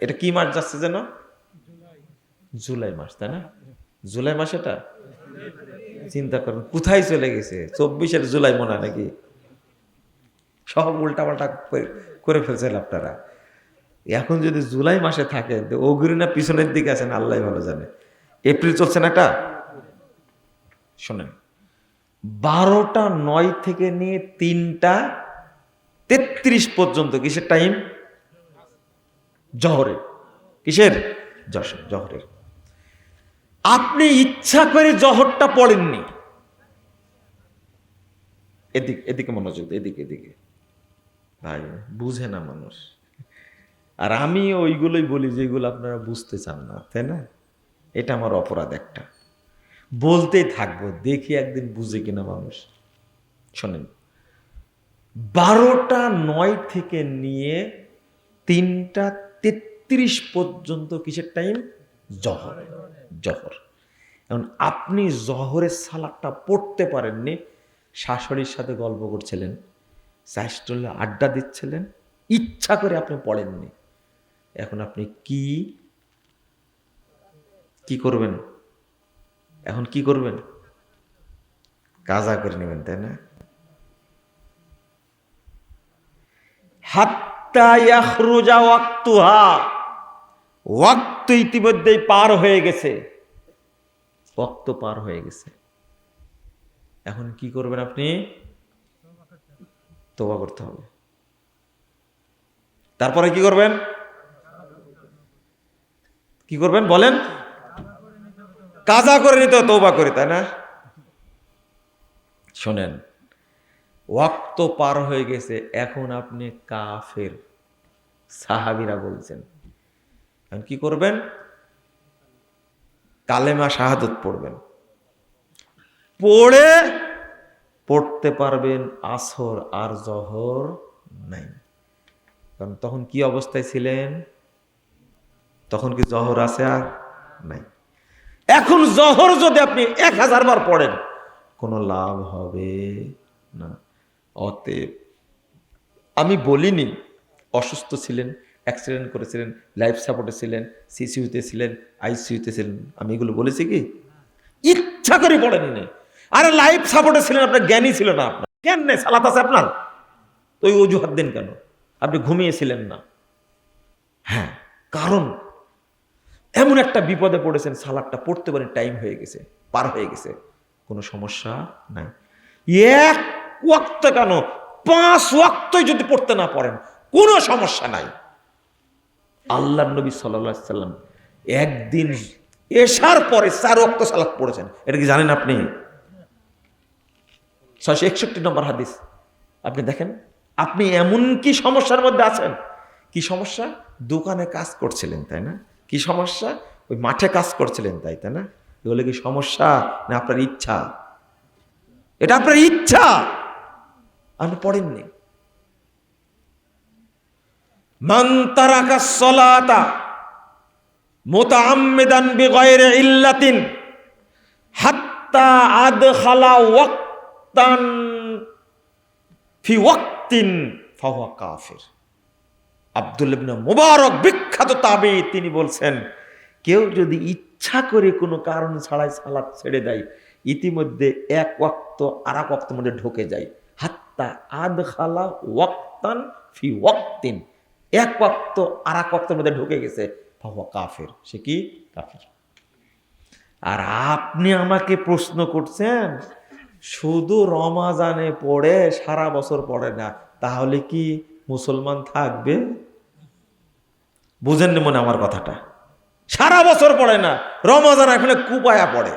এটা কি মাস যাচ্ছে যেন? জুলাই মাস, তাই না? জুলাই মাস এটা। চিন্তা করুন কোথায় চলে গেছে, 24-এর জুলাই মনে হয় নাকি? সব উল্টাপাল্টা করে ফেলছেন আপনারা। এখন যদি জুলাই মাসে থাকে, অগ্রি না পিছনের দিকে আছেন আল্লাহ ভালো জানে। এপ্রিল চলছে না এটা। শোনেন, 12:09 থেকে নিয়ে 3:33 পর্যন্ত কিসের টাইম? জহরের। কিসের? জহরের। আপনি ইচ্ছা করে জহরটা পড়েননি। এদিকে মনোযোগ, এদিকে ভাই, বুঝে না মানুষ। আর আমি ওইগুলোই বলি যেগুলো আপনারা বুঝতে চান না, তাই না? এটা আমার অপরাধ একটা। বলতেই থাকবো, দেখি একদিন বুঝে কিনা মানুষ। শোনেন, 12:09 থেকে নিয়ে 3:33 পর্যন্ত কিসের টাইম? জহর। এখন আপনি জহরের সালাদটা পড়তে পারেননি, শাশুড়ির সাথে গল্প করছিলেন, চাষটলে আড্ডা দিচ্ছিলেন, ইচ্ছা করে আপনি পড়েননি। এখন আপনি কি করবেন? এখন কি করবেন? কাজা করে নেবেন, তাই না? হাত্তা ইয়াখরুজা ওয়াক্তুহা, ওয়াক্ত ইতিমধ্যেই পার হয়ে গেছে। ওয়াক্ত পার হয়ে গেছে। এখন কি করবেন আপনি? তওবা করতে হবে। তারপরে কি করবেন? বলেন। কাজা করে নিতে হবে, তওবা করে, তাই না? শোনেন, ওয়াক্ত পার হয়ে গেছে, এখন আপনি কাফের, সাহাবীরা বলছেন। এখন কি করবেন? কালেমা শাহাদত পড়বেন। পড়তে পারবেন আসর আর জহর নাই। কারণ তখন কি অবস্থায় ছিলেন? তখন কি জহর আছে আর নাই? এখন জহর যদি আপনি 1000 বার পড়েন, কোনো লাভ হবে না। অতএব আমি বলিনি অসুস্থ ছিলেন, অ্যাক্সিডেন্ট করেছিলেন, লাইফ সাপোর্টে ছিলেন, সিসিউতে ছিলেন, আইসিইউতে ছিলেন, আমি এগুলো বলেছি কি? ইচ্ছা করে পড়েননি। আরে লাইফ সাপোর্টে ছিলেন, আপনার জ্ঞানই ছিল না। আপনার জ্ঞান নেই, সালাত আছে আপনার, তো ওই অজুহাত দেন কেন? আপনি ঘুমিয়েছিলেন না। হ্যাঁ, কারণ এমন একটা বিপদে পড়েছেন, সালাদটা পড়তে পারেন, টাইম হয়ে গেছে, পার হয়ে গেছে, কোনো সমস্যা নাই। এক ওয়াক্ত কেন, 5 ওয়াক্তই যদি পড়তে না পারেন, কোনো সমস্যা নাই। আল্লাহর নবী সাল্লাল্লাহু আলাইহি সাল্লাম একদিন এশার পরে 4 ওয়াক্ত সালাত পড়েছেন। এটা কি জানেন আপনি? 661 নম্বর হাদিস। আপনি দেখেন, আপনি এমন কি সমস্যার মধ্যে আছেন? কি সমস্যা? দোকানে কাজ করছিলেন, তাই না? কি সমস্যা? ওই মাঠে কাজ করছিলেন, তাই না? এগুলো কি সমস্যা না আপনার ইচ্ছা? এটা আপনার ইচ্ছা, আপনি পড়েননি। মান তারাকা সলাতা মুতাআম্মিদান বিগাইরি ইল্লাতিন হাত্তা আদখালা ওয়াক্তান ফি ওয়াক্তিন ফাহুয়া কাফির। আব্দুল্লাহ ইবনে মুবারক বিখ্যাত তাবেঈ, তিনি বলছেন, কেউ যদি ইচ্ছা করে কোনো কারণ ছাড়াই সালাত ছেড়ে দেয়, ইতিমধ্যে এক ওয়াক্ত আর এক ওয়াক্তের মধ্যে ঢুকে যায়। হাত্তা আদখালা ওয়াক্তান ফি ওয়াক্তিন, এক ওয়াক্ত আর এক ওয়াক্তের মধ্যে ঢুকে গেছে, ফাহুয়া কাফের, সে কি কাফের। আর আপনি আমাকে প্রশ্ন করছেন শুধু রমাজানে পড়ে সারা বছর পড়ে না, তাহলে কি মুসলমান থাকবে? বুঝেননি মনে আমার কথাটা? সারা বছর পড়ে না, রমাজান এখানে কুপায়া পড়ে,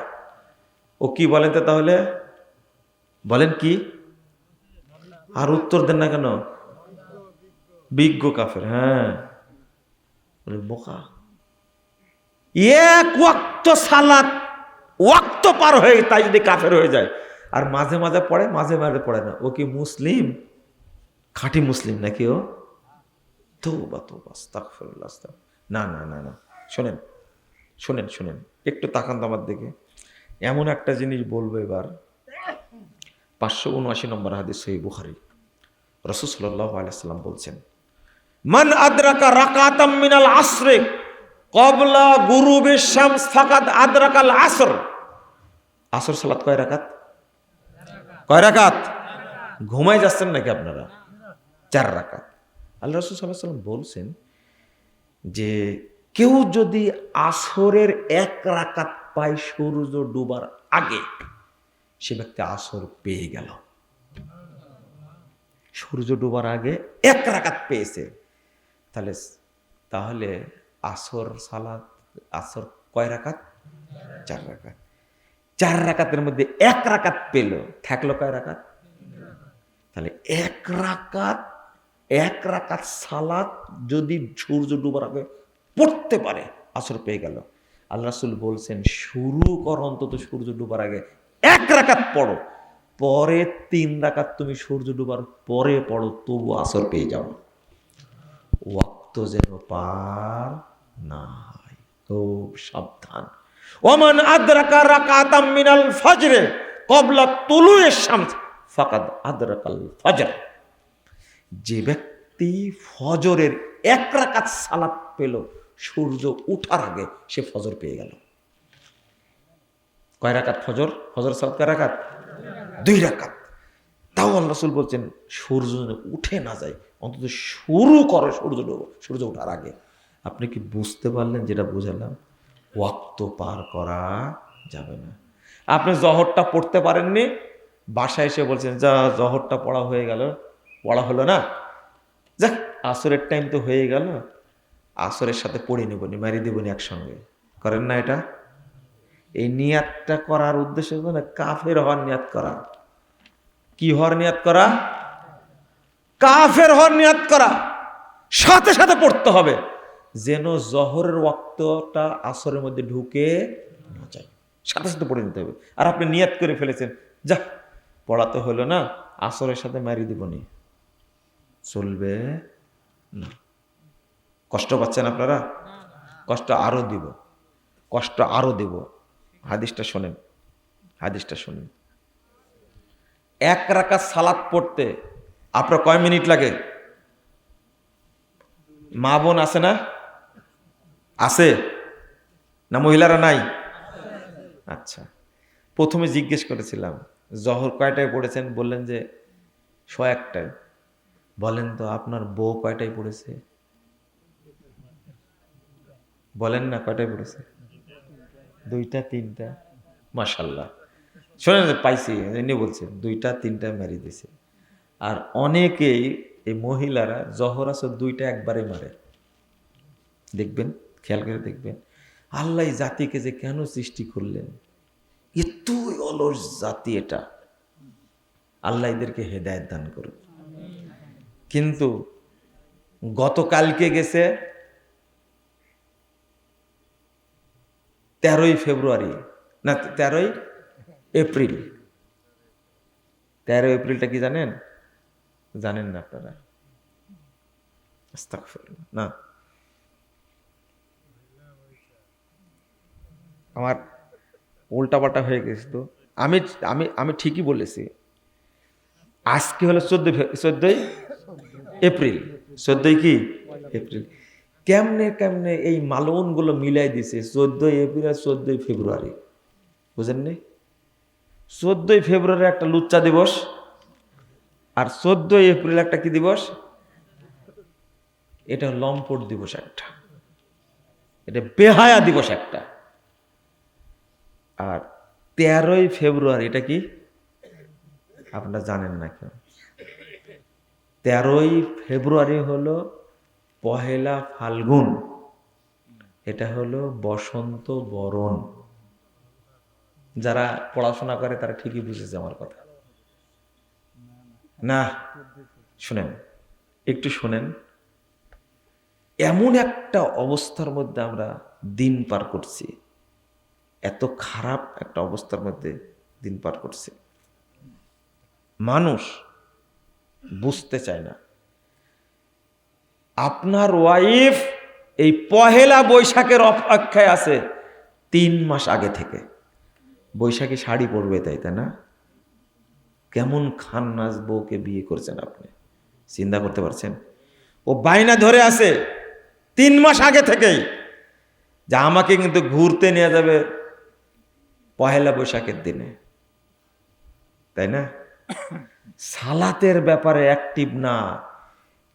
ও কি বলেন তো তাহলে? বলেন কি? আর উত্তর দেন না কেন? বিজ্ঞ কাফের। হ্যাঁ, বোকা। এক ওয়াক্ত সালাত ওয়াক্ত পার হয়ে তাই যদি কাফের হয়ে যায়, আর মাঝে মাঝে পড়ে মাঝে মাঝে পড়ে না, ও কি মুসলিম? খাঁটি মুসলিম নাকি ও? তওবা তওবা, আস্তাগফিরুল্লাহ। না না না না, শোনেন শোনেন শোনেন, একটু তাকান তো আমার দিকে। এমন একটা জিনিস বলবো এবার, 579 নম্বর হাদিস সহিহ বুখারী, রাসূল সাল্লাল্লাহু আলাইহি সাল্লাম বলছেন, মান আদরাকা রাকাতাম মিনাল আসরি ক্বাবলা গুরুবিশ শামস ফাকাদ আদরাকাল আসর। আসর সালাত কয় রাকাত? কয় রাকাত? ঘুমায় যাচ্ছেন নাকি আপনারা? 4 রাকাত। আল্লাহ রাসূল সাল্লাল্লাহু আলাইহি সাল্লাম বলছেন যে কেউ যদি আসরের 1 রাকাত পায় সূর্য ডুবার আগে, সে ব্যক্তি আসর পেয়ে গেল। সূর্য ডুবার আগে 1 রাকাত পেয়েছে, তাহলে আসর সালাত, আসর কয় রাকাত? 4 রাকাত। 4 রাকাতের মধ্যে 1 রাকাত পেল, থাকলো কয় রাকাত? তাহলে 1 রাকাত সালাত যদি সূর্য ডুবার আগে পড়তে পারে, আসর পেয়ে গেল। আল্লাহ রাসূল বলছেন শুরু কর অন্তত সূর্য ডুবার আগে 1 রাকাত পড়ো, পরে 3 রাকাত তুমি সূর্য ডুবার পরে পড়ো, তবু আসর পেয়ে যাও। ওয়াক্ত যেন পার না হয়, খুব সাবধান। ওমান আদরাকা রাকাতাম মিনাল ফজরে ক্বাবলা তুলুইশ শামস ফাকাদ আদরাকাল ফজর। যে ব্যক্তি ফজরের 1 রাকাত সালাত পেল সূর্য ওঠার আগে, সে ফজর পেয়ে গেল। কয় রাকাত ফজর? ফজর সালাত কয় রাকাত? 2 রাকাত। তাও আল্লাহ রাসূল বলছেন সূর্য উঠে না যায়, অন্তত শুরু করো সূর্য ওঠার আগে। আপনি কি বুঝতে পারলেন যেটা বুঝালাম? ওয়াক্ত পার করা যাবে না। আপনি জহরটা পড়তে পারেননি, বাসায় এসে বলছেন যা জহরটা পড়া হয়ে গেল, পড়া হলো না, যাক আসরের টাইম তো হয়ে গেল, আসরের সাথে পড়ে নেবনি, মারি দেবনি একসঙ্গে। করেন না এটা? এই নিয়াতটা করার উদ্দেশ্য না কাফের হওয়ার নিয়াত করা। কি হওয়ার নিয়াত করা? কাফের হওয়ার নিয়াত করা। সাথে সাথে পড়তে হবে, যেন জহরের ওয়াক্তটা আসরের মধ্যে ঢুকে না যায়, সাথে সাথে পড়ে নিতে হবে। আর আপনি নিয়াত করে ফেলেছেন যা পড়াতে হলো না, আসরের সাথে মারি দিবনি, চলবে না। কষ্ট পাচ্ছেন আপনারা? কষ্ট আরো দিব, কষ্ট আরো দেব। হাদিসটা শোনেন, হাদিসটা শুনেন। 1 রাকাত সালাত পড়তে আপনার কয় মিনিট লাগে? মা বোন আছে না? আছে না? মহিলারা নাই? আচ্ছা, প্রথমে জিজ্ঞেস করেছিলাম জহর কয়টায় পড়েছেন, বললেন যে 101টায়। বলেন তো আপনার বউ কয়টায় পড়েছে? বলেন না কয়টায় পড়েছে? 2টা 3টা। মাশাআল্লাহ, শোনেন পাইছি, এমনি বলছে 2টা 3টা মেরে দিছে। আর অনেকেই এই মহিলারা জহর আসর 2টা একবারে মারে। দেখবেন, খেয়াল করে দেখবেন, আল্লাহ জাতিকে যে কেন সৃষ্টি করলেন, এতই অলস জাতি এটা। আল্লাহ এদেরকে হেদায়েত দান করুন। কিন্তু গতকালকে গেছে 13ই ফেব্রুয়ারি, না 13ই এপ্রিল। 13 এপ্রিলটা কি জানেন? জানেন না আপনারা? আস্তাগফিরুল্লাহ। না, আমার উল্টাপাল্টা হয়ে গেছে তো। আমি আমি আমি ঠিকই বলেছি। আজকে হলো 14ই এপ্রিল। 14ই কি এপ্রিল? কেমনে কেমনে এই মালনগুলো মিলাই দিছে 14 এপ্রিল আর 14 ফেব্রুয়ারি, বুঝেননি? 14 ফেব্রুয়ারি একটা লুচ্চা দিবস, আর 14 এপ্রিল একটা কি দিবস? এটা লম্পট দিবস একটা, এটা বেহায়া দিবস একটা। আর 13 ফেব্রুয়ারি এটা কি আপনারা জানেন না কেন? 13 ফেব্রুয়ারি হলো পহেলা ফাল্গুন, এটা হলো বসন্ত বরণ। যারা পড়াশোনা করে তারা ঠিকই বুঝেছে আমার কথা। না শুনেন, একটু শুনেন, এমন একটা অবস্থার মধ্যে আমরা দিন পার করছি, এত খারাপ একটা অবস্থার মধ্যে দিন পার করছি, মানুষ বুঝতে চায় না। আপনার ওয়াইফ এই পহেলা বৈশাখের অপেক্ষায় আছে 3 মাস আগে থেকে। বৈশাখী শাড়ি পরবে, তাই না? কেমন খান নাচ বউকে বিয়ে করছেন আপনি, চিন্তা করতে পারছেন? ও বাইনা ধরে আছে 3 মাস আগে থেকেই যে আমাকে কিন্তু ঘুরতে নিয়ে যাবে পহেলা বৈশাখের দিনে, তাই না? সালাতের ব্যাপারে অ্যাক্টিভ না,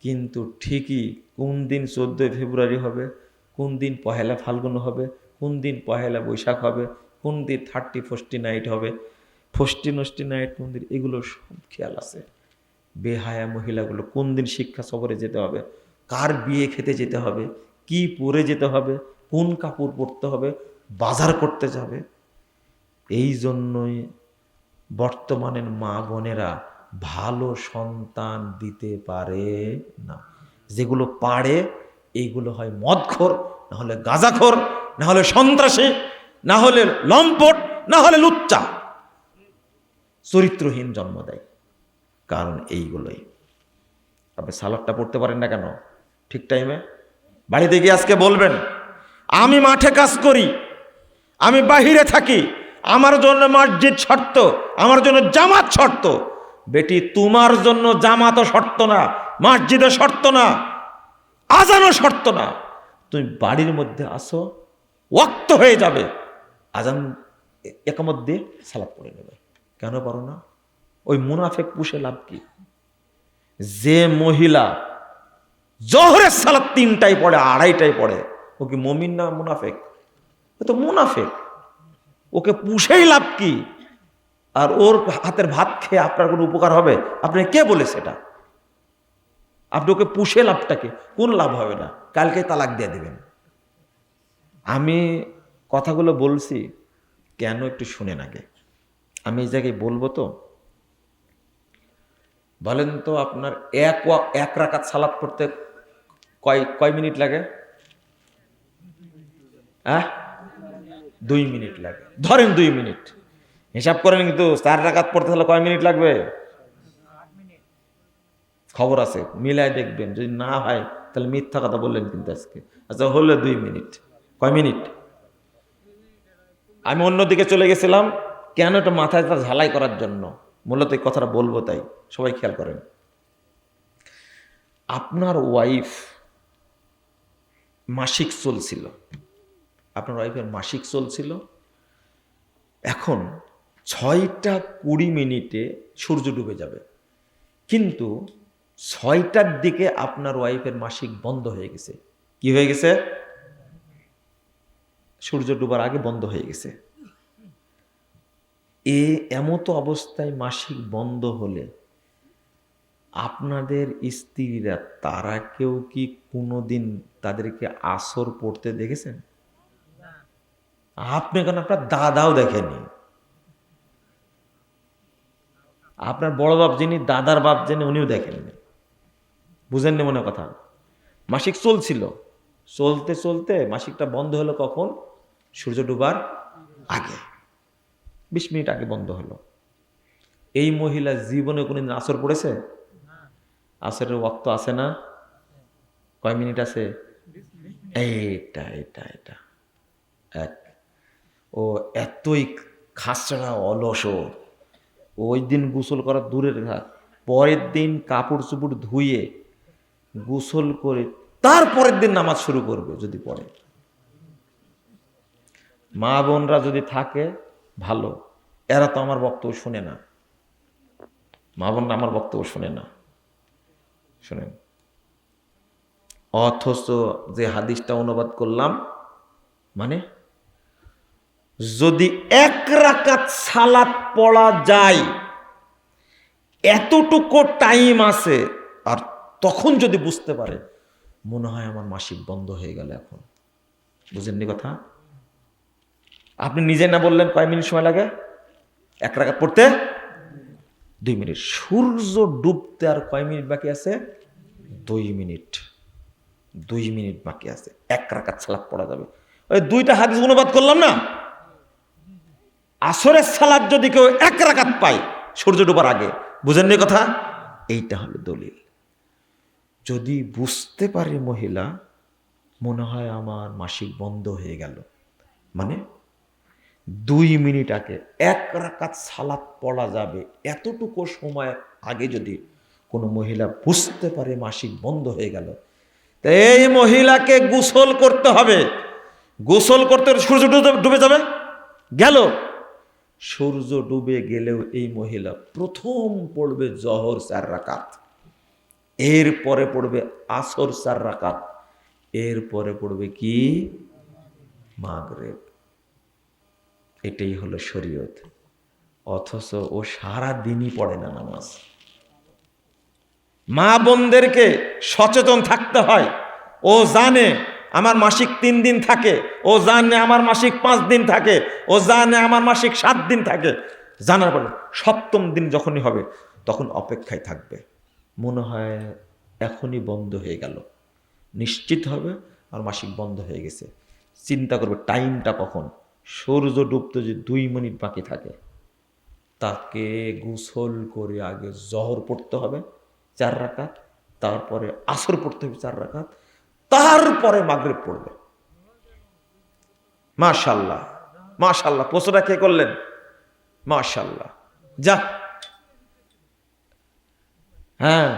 কিন্তু ঠিকই কোন দিন 14 ফেব্রুয়ারি হবে, কোন দিন পহেলা ফাল্গুন হবে, কোন দিন পহেলা বৈশাখ হবে, কোন দিন 30 নাইট হবে, ফষ্টি নাইট কোন দিন, এগুলো সব খেয়াল আছে। বেহায়া মহিলাগুলো কোন দিন শিক্ষা সফরে যেতে হবে, কার বিয়ে খেতে যেতে হবে, কি পরে যেতে হবে, কোন কাপড় পরতে হবে, বাজার করতে যাবে। এই জন্যই বর্তমানের মা বোনেরা ভালো সন্তান দিতে পারে না। যেগুলো পারে এইগুলো হয় মদখোর, না হলে গাঁজাখোর, না হলে সন্ত্রাসী, না হলে লম্পট, না হলে লুচ্চা, চরিত্রহীন জন্ম দেয়। কারণ এইগুলোই। আপনি সালাদটা পড়তে পারেন না কেন ঠিক টাইমে? বাড়িতে গিয়ে আজকে বলবেন, আমি মাঠে কাজ করি, আমি বাহিরে থাকি, আমার জন্য মসজিদ শর্ত, আমার জন্য জামাত শর্ত। বেটি, তোমার জন্য জামাতও শর্ত না, মসজিদও শর্ত না, আজানও শর্ত না। তুমি বাড়ির মধ্যে আসো, ওয়াক্ত হয়ে যাবে, আজান একামত দিয়ে সালাত পড়ে নেবে। কেন পারো না? ওই মুনাফেক পুষে লাভ কি? যে মহিলা জোহরের সালাত 3টায় পড়ে, 2:30টায় পড়ে, ও কি মুমিন না মুনাফেক? ও তো মুনাফেক। ওকে পুষেই লাভ কি? আর ওর হাতের ভাত খেয়ে আপনার কোনো উপকার হবে? আপনি কে বলে সেটা? আপনি ওকে পুষে লাভটা কি? কোন লাভ হবে না? কালকে তালাক দিয়ে দিবেন। আমি কথাগুলো বলছি কেন, একটু শুনেন আগে। আমি এই জায়গায় বলবো তো, বলেন তো আপনার এক রাকাত সালাত পড়তে কয় মিনিট লাগে? 2 মিনিট লাগে। ধরেন 2 মিনিট, হিসাব করেন, কিন্তু 4 রাকাত পড়তে হলে কয় মিনিট লাগবে? খবর আছে, মিলায় দেখবেন। যদি না হয় তাহলে মিথ্যা কথা বললেন কিন্তু আজকে। আচ্ছা, হলে 2 মিনিট, কয় মিনিট? আমি অন্যদিকে চলে গেছিলাম কেন? এটা মাথায় তার ঝালাই করার জন্য মূলত এই কথাটা বলবো, তাই সবাই খেয়াল করেন। আপনার ওয়াইফ মাসিক চলছিল, আপনার ওয়াইফের মাসিক চলছিল, এখন 6:20 সূর্য ডুবে যাবে, কিন্তু 6টার দিকে আপনার ওয়াইফের মাসিক বন্ধ হয়ে গেছে। কি হয়ে গেছে? সূর্য ডুবার আগে বন্ধ হয়ে গেছে। এমতো অবস্থায় মাসিক বন্ধ হলে আপনাদের স্ত্রীরা, তারা কেউ কি কোনোদিন তাদেরকে আসর পড়তে দেখেছেন? আপনি কেন, আপনার দাদাও দেখেনি। আপনার বড় বাপ যিনি, দাদার বাপ যিনি, উনিও দেখেননি। বুঝেননি মনে কথা? মাসিক চলছিল, চলতে চলতে মাসিকটা বন্ধ হলো কখন? সূর্য ডুবার আগে, 20 মিনিট আগে বন্ধ হলো। এই মহিলা জীবনে কোনোদিন আসর পড়েছে? আসরের ওয়াক্ত আছে না? কয় মিনিট আছে? এইটা এটা এটা এক। ও এতই খাসড়া অলস, ওই দিন গোসল করার দূরের ঘাট, পরের দিন কাপড় চুপড় ধুয়ে গোসল করে তারপরের দিন নামাজ শুরু করবে যদি পড়ে। মা বোনরা যদি থাকে ভালো, এরা তো আমার বক্তব্য শুনে না। মা বোনরা আমার বক্তব্য শুনে না, শুনেন। অথচ যে হাদিসটা অনুবাদ করলাম, মানে যদি 1 রাকাত সালাত পড়া যায়, এতটুকু টাইম আছে, আর তখন যদি বুঝতে পারে মনে হয় আমার মাসিক বন্ধ হয়ে গেল, এখন বুঝেননি কথা? আপনি নিজে না বললেন কয় মিনিট সময় লাগে 1 রাকাত পড়তে? 2 মিনিট। সূর্য ডুবতে আর কয় মিনিট বাকি আছে? 2 মিনিট। 2 মিনিট বাকি আছে, 1 রাকাত সালাত পড়া যাবে। ওই 2টা হাদিস অনুবাদ করলাম না, আসরের সালাত যদি কেউ 1 রাকাত পায় সূর্য ডোবার আগে, বুঝেননি কথা? এইটা হলো দলিল। যদি বুঝতে পারে মহিলা মনে হয় আমার মাসিক বন্ধ হয়ে গেল, মানে 2 মিনিট আগে 1 রাকাত সালাত পড়া যাবে, এতটুকু সময় আগে যদি কোনো মহিলা বুঝতে পারে মাসিক বন্ধ হয়ে গেল, এই মহিলাকে গোসল করতে হবে। গোসল করতে সূর্য ডুবে যাবে, গেল। সূর্য ডুবে গেলেও এই মহিলা প্রথম পড়বে জহর 4 রাকাত, এরপরে পড়বে আসর 4 রাকাত, এরপরে পড়বে কি? মাগরিব। এটাই হলো শরীয়ত। অথচ ও সারা দিনই পড়ে না নামাজ। মা বোনদেরকে সচেতন থাকতে হয়। ও জানে আমার মাসিক 3 দিন থাকে, ও জানে আমার মাসিক 5 দিন থাকে, ও জানে আমার মাসিক 7 দিন থাকে। জানার পরে 7ম দিন যখনই হবে তখন অপেক্ষায় থাকবে, মনে হয় এখনই বন্ধ হয়ে গেল, নিশ্চিত হবে আর মাসিক বন্ধ হয়ে গেছে। চিন্তা করবে টাইমটা কখন। সূর্য ডুবতে যে 2 মিনিট বাকি থাকে, তাকে গোসল করে আগে জহর পড়তে হবে 4 রাকাত, তারপরে আসর পড়তে হবে 4 রাকাত, তারপরে মাগরিব পড়বে। মাশাআল্লাহ, মাশাআল্লাহ। প্রশ্নটা কে করলেন? মাশাআল্লাহ। যা, হ্যাঁ,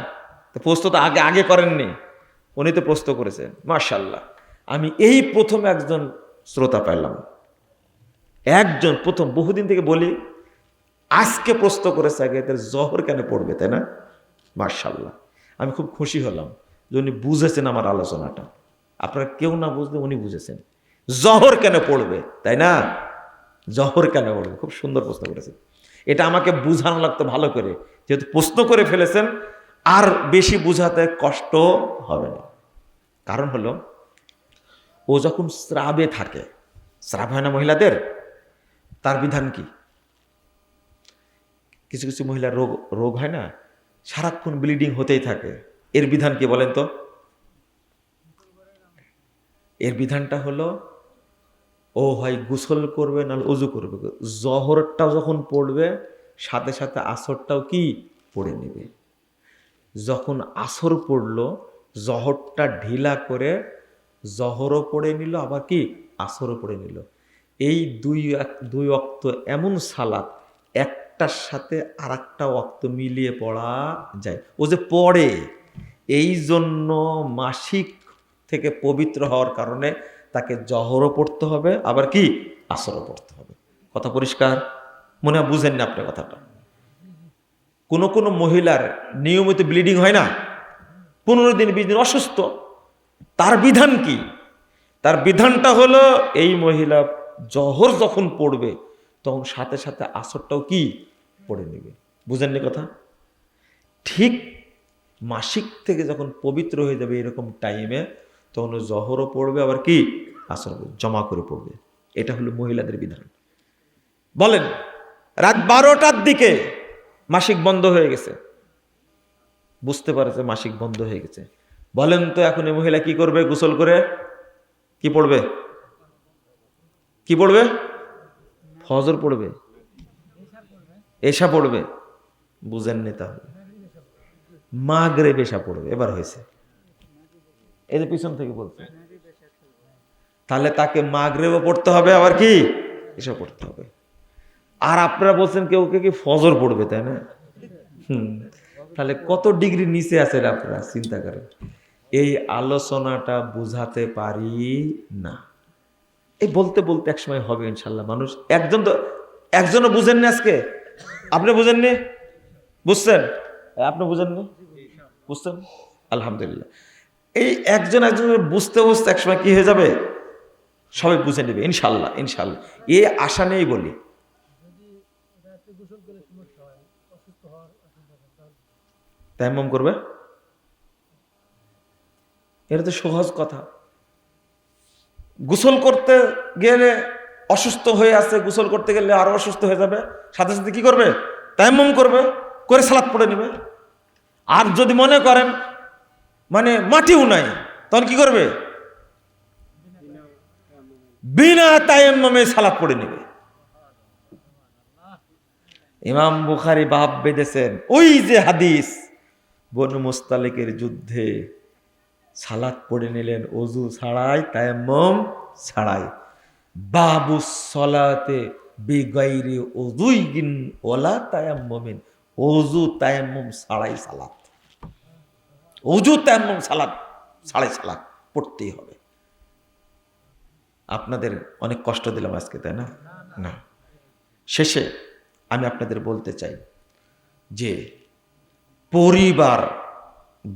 তো প্রশ্ন তো আগে আগে করেননি, উনি তো প্রশ্ন করেছেন। মাশাআল্লাহ। আমি এই প্রথম একজন শ্রোতা পেলাম, একজন প্রথম। বহুদিন থেকে বলি, আজকে প্রশ্ন করেছে আগে, তার জহর কেন পড়বে, তাই না? মাশাআল্লাহ। আমি খুব খুশি হলাম যে উনি বুঝেছেন আমার আলোচনাটা। আপনারা কেউ না বুঝলে উনি বুঝেছেন জহর কেন পড়বে, তাই না? জহর কেন পড়বে, খুব সুন্দর প্রশ্ন করেছেন। এটা আমাকে বুঝানো লাগতো ভালো করে, যেহেতু প্রশ্ন করে ফেলেছেন আর বেশি বুঝাতে কষ্ট হবে না। কারণ হলো, ও যখন স্রাবে থাকে, স্রাব হয় না মহিলাদের, তার বিধান কি? কিছু কিছু মহিলার রোগ হয় না, সারাক্ষণ ব্লিডিং হতেই থাকে, এর বিধান কি বলেন তো? এর বিধানটা হলো, ও হয় গোসল করবে নাহলে ওযু করবে। জহরটাও যখন পড়বে সাথে সাথে আসরটাও কি পড়ে নেবে। যখন আসর পড়লো, জহরটা ঢিলা করে জহরও পড়ে নিল, আবার কি আসরও পড়ে নিল। এই দুই ওয়াক্ত এমন সালাত, একটার সাথে আর একটা ওয়াক্ত মিলিয়ে পড়া যায়। ও যে পড়ে, এই জন্য মাসিক থেকে পবিত্র হওয়ার কারণে তাকে জহরও পড়তে হবে, আবার কি আসরও পড়তে হবে। কথা পরিষ্কার? মনে হয় বুঝেন না আপনার কথাটা। কোনো কোনো মহিলার নিয়মিত ব্লিডিং হয় না, 15 দিন 20 দিন অসুস্থ, তার বিধান কি? তার বিধানটা হলো, এই মহিলা জহর যখন পড়বে তখন সাথে সাথে আসরটাও কি পড়ে নেবে। বুঝেননি কথা? ঠিক মাসিক থেকে যখন পবিত্র হয়ে যাবে এরকম টাইমে, তখন জহরও পড়বে, আবার কি আসর জমা করে পড়বে। এটা হলো মহিলাদের বিধান। বলেন, রাত 12টার দিকে মাসিক বন্ধ হয়ে গেছে, বুঝতে পারছে মাসিক বন্ধ হয়ে গেছে, বলেন তো এখন এই মহিলা কি করবে? গোসল করে কি পড়বে? কি পড়বে? ফজর পড়বে, এশা পড়বে? বুঝেননি তাহলে? মাগরিব এশা পড়বে। এবার হয়েছে, এই যে পিছন থেকে বলছে, তাহলে তাকে মাগরিবও পড়তে হবে, আবার কি এশা পড়তে হবে। আর আপনারা বলছেন কেউ কে কি ফজর পড়বে, তাই না? তাহলে কত ডিগ্রি নিচে আছেন আপনারা, চিন্তা করেন। এই আলোচনাটা বুঝাতে পারি না। এই বলতে বলতে একসময় হবে ইনশাল্লাহ। মানুষ একজনও বুঝেননি আজকে? আপনি বুঝেননি? বুঝছেন? আপনি বুঝেননি? বুঝছেন? আলহামদুলিল্লাহ। এই একজন বুঝতে বুঝতে একসময় কি হয়ে যাবে, সবাই বুঝে নেবে ইনশাল্লাহ। ইনশাল্লাহ এই আশা নেই বলি। তায়াম্মুম করবে, এটা তো সহজ কথা। গোসল করতে গেলে অসুস্থ হয়ে আছে, গোসল করতে গেলে আরো অসুস্থ হয়ে যাবে, সাথে সাথে কি করবে, তায়াম্মুম করবে, করে সালাত পড়ে নেবে। আর যদি মনে করেন মানে মাটিও নাই, তখন কি করবে, বিনা তায়াম্মুমে সালাত পড়ে নেবে। ইমাম বুখারী বাব বেঁধেছেন ওই যে হাদিস, বনু মুস্তালিকের যুদ্ধে সালাত পড়ে নিলেন ওযু ছাড়াই, তায়াম্মুম ছাড়াই। বাবু সলাতে বিগাইরি উযুইন ওয়ালা তায়াম্মুমিন, ওযু তায়াম্মুম ছাড়াই সালাত, ওযু তায়াম্মুম সালাত ছাড়াই সালাত পড়তেই হবে। আপনাদের অনেক কষ্ট দিলাম আজকে, তাই না? না, শেষে আমি আপনাদের বলতে চাই যে পরিবার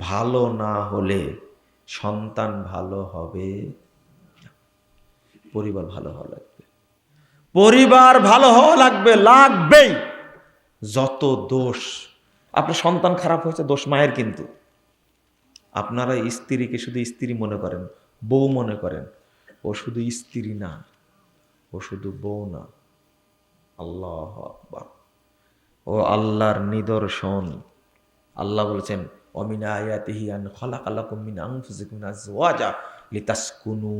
ভালো না হলে সন্তান ভালো হবে না। পরিবার ভালো হওয়া লাগবে, পরিবার ভালো হওয়া লাগবে, লাগবেই। যত দোষ, আপনার সন্তান খারাপ হয়েছে দোষ মায়ের, কিন্তু আপনারা স্ত্রীকে শুধু স্ত্রী মনে করেন, বউ মনে করেন। ও শুধু স্ত্রী না, ও শুধু বউ না। আল্লাহু আকবার। ও আল্লাহর নিদর্শন। আল্লাহ বলেছেন ওমিন আয়াতিহি আন খালাকালাকুম মিন আনফুসিকুম আজওয়াজা লিতাসকুনু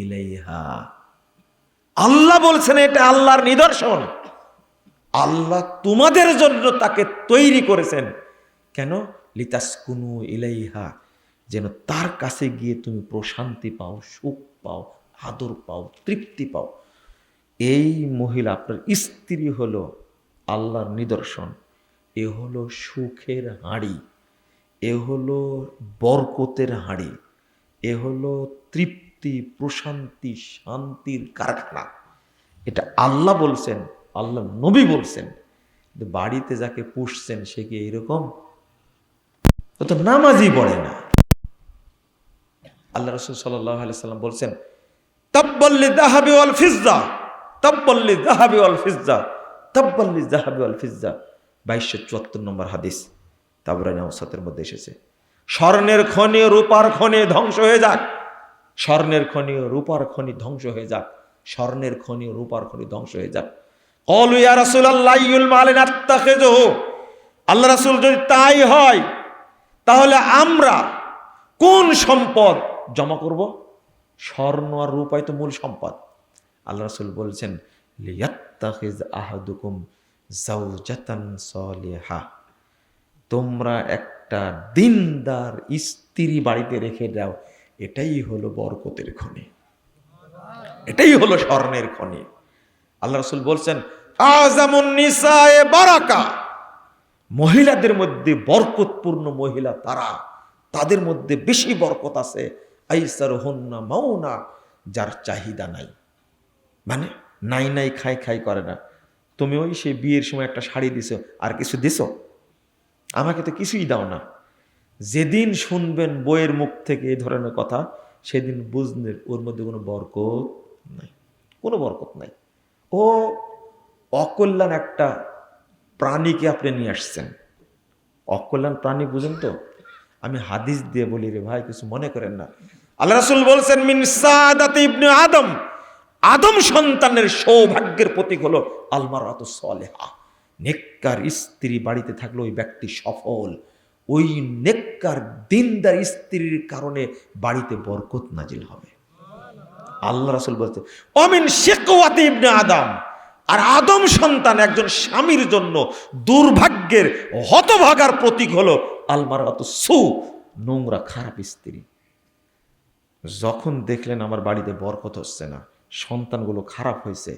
ইলাইহা। আল্লাহ বলছেন এটা আল্লাহর নিদর্শন। আল্লাহ তোমাদের জন্য তাকে তৈরি করেছেন কেন? লিতাসকুনু ইলাইহা, যেন তার কাছে গিয়ে তুমি প্রশান্তি পাও, সুখ পাও, আদর পাও, তৃপ্তি পাও। এই মহিলা আপনার স্ত্রী হলো আল্লাহর নিদর্শন। এ হলো সুখের হাঁড়ি, এ হলো বরকতের হাঁড়ি, এ হলো তৃপ্তি, প্রশান্তি, শান্তির কারখানা। এটা আল্লাহ বলছেন, আল্লাহ নবী বলছেন। বাড়িতে যাকে পুষছেন সে কি এইরকম? ও তো নামাজই পড়ে না। আল্লাহ রাসূল সাল্লাল্লাহু আলাইহি সাল্লাম বলছেন তাব্বাল লিযাহাবি ওয়াল ফিজ্জা, তাব্বাল লিযাহাবি ওয়াল ফিজ্জা, তাব্বাল লিযাহাবি ওয়াল ফিজ্জা। 2274 নম্বর হাদিস, তাবরানী আওসাতের মধ্যে এসেছে। স্বর্ণের খনি রূপার খনি ধ্বংস হয়ে যাক, স্বর্ণের খনি রূপার খনি ধ্বংস হয়ে যাক, স্বর্ণের খনি রূপার খনি ধ্বংস হয়ে যাক। ক্বালু ইয়া রাসূলুল্লাহ আইয়ুল মালি নাত্তাখিযুহু, আল্লাহ রাসূল যদি তাই হয় তাহলে আমরা কোন সম্পদ জমা করব? স্বর্ণ আর রূপাই তো মূল সম্পদ। আল্লাহ রাসূল বলছেন লিয়াত্তাখিজ আহাদুকুম যাওজাতান সালিহা, তোমরা একটা দিনদার স্ত্রী বাড়িতে রেখে দাও, এটাই হলো বরকতের খনি, এটাই হলো স্বর্ণের খনি। আল্লাহ রাসূল বলছেন আযামুন নিসায়ে বারাকা, মহিলাদের মধ্যে বরকতপূর্ণ মহিলা তারা, তাদের মধ্যে বেশি বরকত আছে। আইসারুহুন্না মাউনা, যার চাহিদা নাই, মানে নাই নাই খাই খাই করে না। তুমি ওই সেই বিয়ের সময় একটা শাড়ি দিছো, আর কিছু দিছো? আমাকে তো কিছুই দাও না। যেদিন শুনবেন বইয়ের মুখ থেকে এই ধরনের কথা, সেদিন বুঝবেন ওর মধ্যে কোনো বরকত নাই, কোনো বরকত নাই। ও অকল্যাণ একটা প্রাণীকে আপনি নিয়ে আসছেন। অকল্যাণ প্রাণী বুঝেন তো? আমি হাদিস দিয়ে বলি রে ভাই, কিছু মনে করেন না। আল্লাহ রাসূল বলছেন মিন সাদাতি ইবনে আদম, আদম সন্তানের সৌভাগ্যের প্রতীক হলো আল মারাতু সালিহা, নেককার স্ত্রী বাড়িতে থাকলে ওই ব্যক্তি সফল। ওই নেককার দিনদার স্ত্রীর কারণে বাড়িতে বরকত নাজিল হবে। আল্লাহ রাসূল বলছেন অমিন শিকওয়াতি ইবনে আদম, আর আদম সন্তান একজন স্বামীর জন্য দুর্ভাগ্যের হতভাগার প্রতীক হলো আল মারাতু সু, নোংরা খারাপ স্ত্রী। যখন দেখলেন আমার বাড়িতে বরকত হচ্ছে না, সন্তানগুলো খারাপ হয়েছে,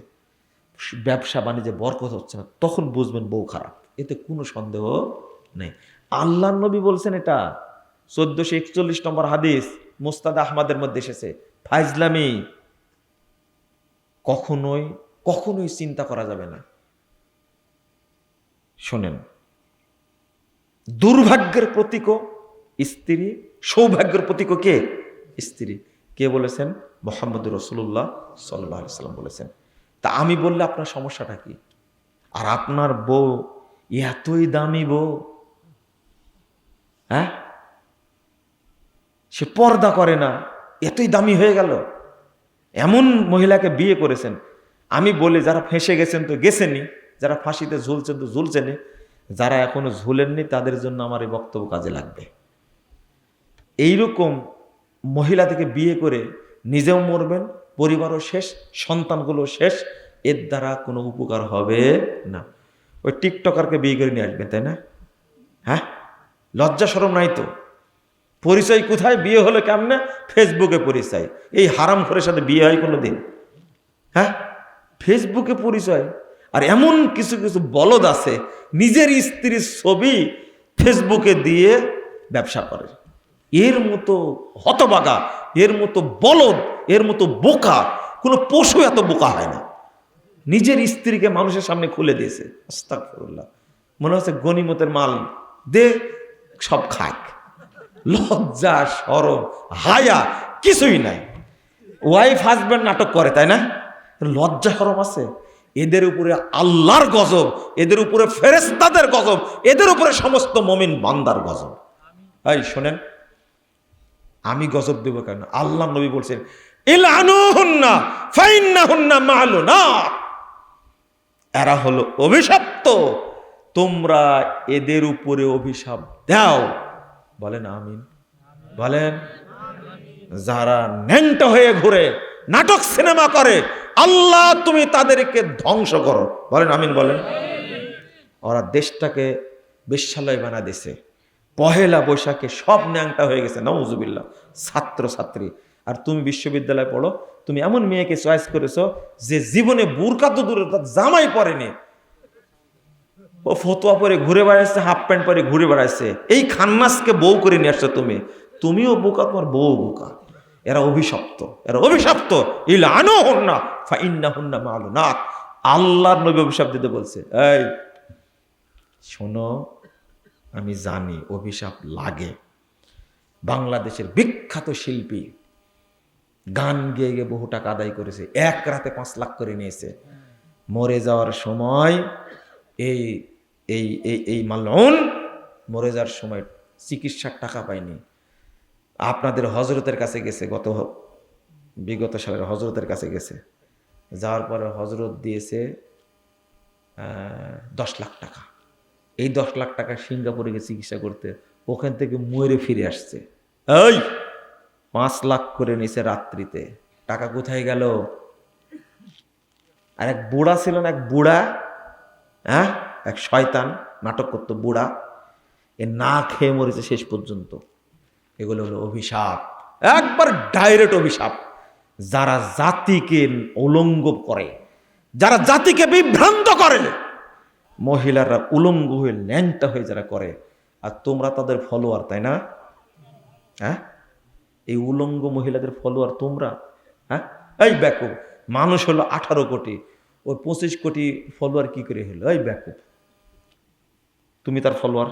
ব্যবসা বাণিজ্যে বরকত হচ্ছে না, তখন বুঝবেন বউ খারাপ, এতে কোনো সন্দেহ নেই। আল্লাহর নবী বলছেন এটা, 1441 নম্বর হাদিস মুস্তাদ আহমদের মধ্যে এসেছে। ফাইজলামি কখনোই কখনোই চিন্তা করা যাবে না। শোনেন, দুর্ভাগ্যের প্রতীকও স্ত্রী, সৌভাগ্যের প্রতীকও কে? স্ত্রী। কে বলেছেন? মুহাম্মদুর রাসূলুল্লাহ সাল্লাল্লাহু আলাইহি ওয়াসাল্লাম বলেছেন। তা আমি বললে আপনার সমস্যাটা কি? আর আপনার বউ এতই দামি বউ, হ্যাঁ, সে পর্দা করে না, এতই দামি হয়ে গেল, এমন মহিলাকে বিয়ে করেছেন। আমি বলি, যারা ফেঁসে গেছেন তো গেছেনই, যারা ফাঁসিতে ঝুলছেন তো ঝুলছেনই, যারা এখনো ঝুলেননি তাদের জন্য আমার এই বক্তব্য কাজে লাগবে। এইরকম মহিলা থেকে বিয়ে করে নিজেও মরবেন, পরিবারও শেষ, সন্তানগুলো শেষ, এর দ্বারা কোনো উপকার হবে না। ওই টিকটকারকে বিয়ে করে নিয়ে আসবেন, তাই না? হ্যাঁ, লজ্জা শরম নাই তো? পরিচয় কোথায়? বিয়ে হলো কেমনে? ফেসবুকে পরিচয়। এই হারামখোরের সাথে বিয়ে হয় কোনো দিন? হ্যাঁ, ফেসবুকে পরিচয়। আর এমন কিছু কিছু বলদ আছে, নিজের স্ত্রীর ছবি ফেসবুকে দিয়ে ব্যবসা করে। এর মতো হতভাগা, এর মতো বলদ, এর মতো বোকা কোনো পশু এত বোকা হয় না। নিজের স্ত্রীকে মানুষের সামনে খুলে দিয়েছে। আস্তাগফিরুল্লাহ। মনে হচ্ছে গনিমতের মাল দে, সব খাক। লজ্জা শরম হায়া কিছুই নাই। ওয়াইফ হাজব্যান্ড নাটক করে, তাই না? লজ্জা শরম আছে? এদের উপরে আল্লাহর গজব, এদের উপরে ফেরেশতাদের গজব, এদের উপরে সমস্ত মুমিন বান্দার গজব। এই শোনেন, আমি গজব দেব কেন? আল্লাহ নবী বলছেন, ইলআনুহুন্না ফাইন্নাহুন্না মালুনা, এরা হলো অভিশপ্ত, তোমরা এদের উপরে অভিশাপ দাও। বলেন আমিন। বলেন। যারা ন্যাংটা হয়ে ঘুরে, নাটক সিনেমা করে, আল্লাহ তুমি তাদেরকে ধ্বংস করো। বলেন আমিন। বলেন। ওরা দেশটাকে বেশ্যালয় বানা দিছে। পহেলা বৈশাখে সব ন্যাংটা হয়ে গেছে, নাউজুবিল্লাহ, ছাত্র ছাত্রী। আর তুমি বিশ্ববিদ্যালয়ে পড়ো, তুমি এমন মেয়েকে চয়েস করেছো যে জীবনে বুরকা তো দূরে, তার জামাই পরেনি, ও ফতোয়া পরে ঘুরে বেড়াচ্ছে, হাফ প্যান্ট পরে ঘুরে বেড়াচ্ছে। এই খান্নাসকে বউ করে নিয়ে আসছো তুমি, তুমিও বোকা, তোমার বউ বোকা। এরা অভিশপ্ত, এরা অভিশপ্ত। ইলআনুহুন্না ফাইন্নাহুন্না মালুনাত। আল্লাহর নবী অভিশাপ দিতে বলছে। এই শোনো, আমি জানি অভিশাপ লাগে। বাংলাদেশের বিখ্যাত শিল্পী গান গেয়ে গিয়ে বহু টাকা আদায় করেছে, এক রাতে 5 লাখ করে নিয়েছে। মরে যাওয়ার সময় এই এই এই এই মালউন মরে যাওয়ার সময় চিকিৎসার টাকা পায়নি। আপনাদের হজরতের কাছে গেছে, বিগত সালের হজরতের কাছে গেছে। যাওয়ার পরে হজরত দিয়েছে 10 লাখ টাকা। এই 10 লাখ টাকা সিঙ্গাপুরে গিয়ে চিকিৎসা করতে, ওখান থেকে মরে ফিরে আসছে। এই 5 লাখ করে নিছে রাত্রিতে। টাকা কোথায় গেল? আর এক বুড়া ছিল না, এক বুড়া, হ্যাঁ, এক শয়তান নাটক করতো বুড়া, এ না খেয়ে মরেছে শেষ পর্যন্ত। এগুলো হলো অভিশাপ, একবার ডাইরেক্ট অভিশাপ। যারা জাতিকে উলঙ্গ করে, যারা জাতিকে বিভ্রান্ত করে, মহিলারা উলঙ্গ হয়ে ল্যাংটা হয়ে যারা করে, আর তোমরা তাদের ফলোয়ার, তাই না? হ্যাঁ, এই উলঙ্গ মহিলাদের ফলোয়ার তোমরা। হ্যাঁ, এই ব্যাকুব, মানুষ হলো 18 কোটি, ওই 25 কোটি ফলোয়ার কি করে হলো? এই ব্যাকুব, তুমি তার ফলোয়ার?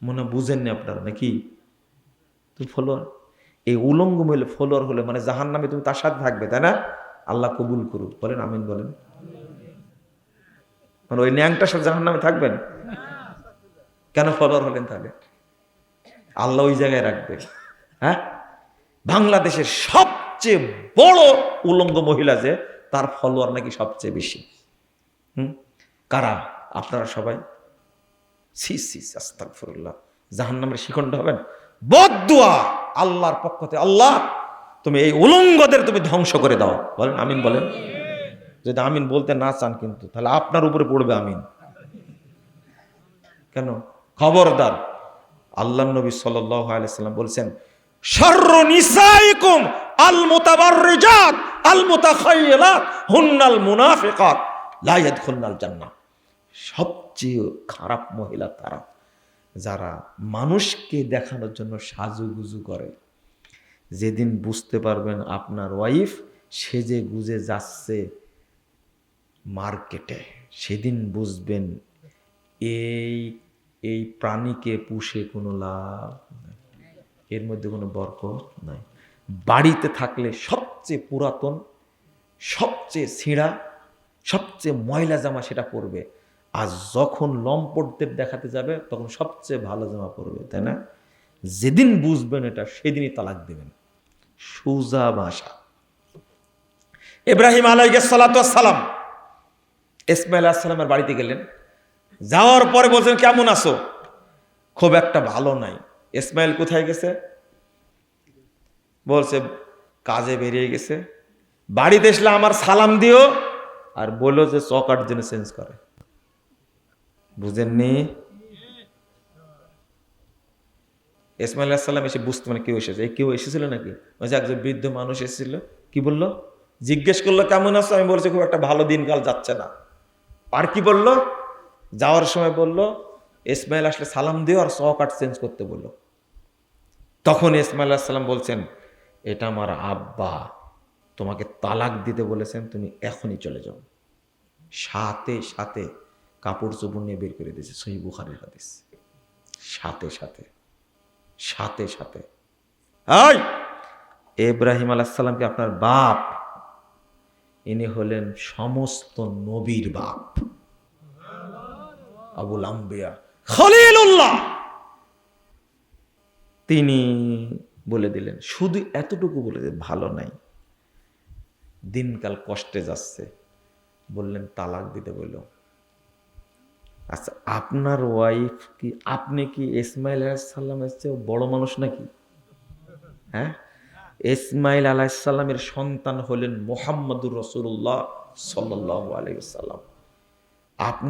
মনে বুঝেননি আপনারা নাকি? তুমি ফলোয়ার। এই উলঙ্গ মহিলা ফলোয়ার হলে মানে জাহান্নামে তুমি তার সাথে থাকবে, তাই না? আল্লাহ কবুল করুক। বলেন আমিন। বলেন। মানে ওই ন্যাংটার সাথে জাহান্নামে থাকবেন কেন? ফলোয়ার হলেন তাহলে? আল্লাহ ওই জায়গায় রাখবে। হ্যাঁ, বাংলাদেশের সবচেয়ে বড় উলঙ্গ মহিলা যে, তার ফলোয়ার নাকি সবচেয়ে বেশি। কারা? আপনারা সবাই। আস্তাগফিরুল্লাহ। জাহান্নামের শিখণ্ড হবেন। বদদুয়া আল্লাহর পক্ষ থেকে, আল্লাহ তুমি এই উলঙ্গদের তুমি ধ্বংস করে দাও। বলেন আমিন। বলেন। যদি আমিন বলতে না চান কিন্তু তাহলে আপনার উপরে পড়বে আমিন। কেন? খবরদার। আল্লাহর নবী সাল্লাল্লাহু আলাইহি ওয়াসাল্লাম বলেছেন, শাররু নিসাইকুম আল মুতাবাররিজাত আল মুতাখায়্যিলাত হুন্নাল মুনাফিকাত লা ইয়াদখুলনাল জান্নাহ। সবচেয়ে খারাপ মহিলা তারা যারা মানুষকে দেখানোর জন্য সাজুগুজু করে, যেদিন বুঝতে পারবেন আপনার ওয়াইফ সেজে গুজে যাচ্ছে মার্কেটে, সেদিন বুঝবেন এই এই প্রাণীকে পুষে কোনো লাভ নাই, এর মধ্যে কোনো বরকত নাই। বাড়িতে থাকলে সবচেয়ে পুরাতন, সবচেয়ে ছিঁড়া, সবচেয়ে ময়লা জামা সেটা পরবে, আর যখন লম্পটদের দেখাতে যাবে তখন সবচেয়ে ভালো জামা পরবে, তাই না? যেদিন বুঝবেন এটা সেদিনই তালাক দেবেন। সোজা ভাষা। ইব্রাহিম আলাইহিস সালাতু ওয়াস সালাম ইসমাঈল আলাইহিস সালামের বাড়িতে গেলেন, যাওয়ার পরে বলছেন কেমন আছো? খুব একটা ভালো নাই। ইসমাঈল কোথায় গেছে? বলছে কাজে বেরিয়ে গেছে। বাড়িতে এসলে আমার সালাম দিও আর বলো যে চকাট যেন চেঞ্জ করে। বুঝেননি? ইসমাঈল আলাইহিস সালাম এসে বুঝতে মানে কেউ এসেছে। এই কেউ এসেছিল নাকি? ওই যে একজন বৃদ্ধ মানুষ এসেছিল, কি বললো? জিজ্ঞেস করলো কেমন আছো? আমি বলছি খুব একটা ভালো দিনকাল যাচ্ছে না। আর কি বললো? যাওয়ার সময় বললো ইসমাঈল আসলে সালাম দিও আর চকাট চেঞ্জ করতে বললো। তখন ইসমাঈল আলাইহিস সালাম বলছেন, এটা আমার আব্বা, তোমাকে তালাক দিতে বলেছেন, তুমি এখনই চলে যাও। সাথে সাথে কাপড় চোপড় নিয়ে বের করে দিয়েছে। সহিহ বুখারীর হাদিস। সাথে সাথে সাথে সাথে এই ইব্রাহিম আলাইহিস সালাম কি আপনার বাপ? ইনি হলেন সমস্ত নবীর বাপ, আবুল আম্বিয়া খলিলুল্লাহ। তিনি বলে দিলেন, শুধু এতটুকু বলে দিলেন ভালো নাই, দিনকাল কষ্টে যাচ্ছে, বললেন তালাক দিতে বলল। আচ্ছা, আপনার ওয়াইফ কি, আপনি কি ইসমাঈল আলাইহিস সালামের চেয়ে বড় মানুষ নাকি? হ্যাঁ, ইসমাঈল আলাইহিস সালামের সন্তান হলেন মুহাম্মদুর রাসূলুল্লাহ সাল্লাল্লাহু আলাইহি ওয়াসাল্লাম। আপনি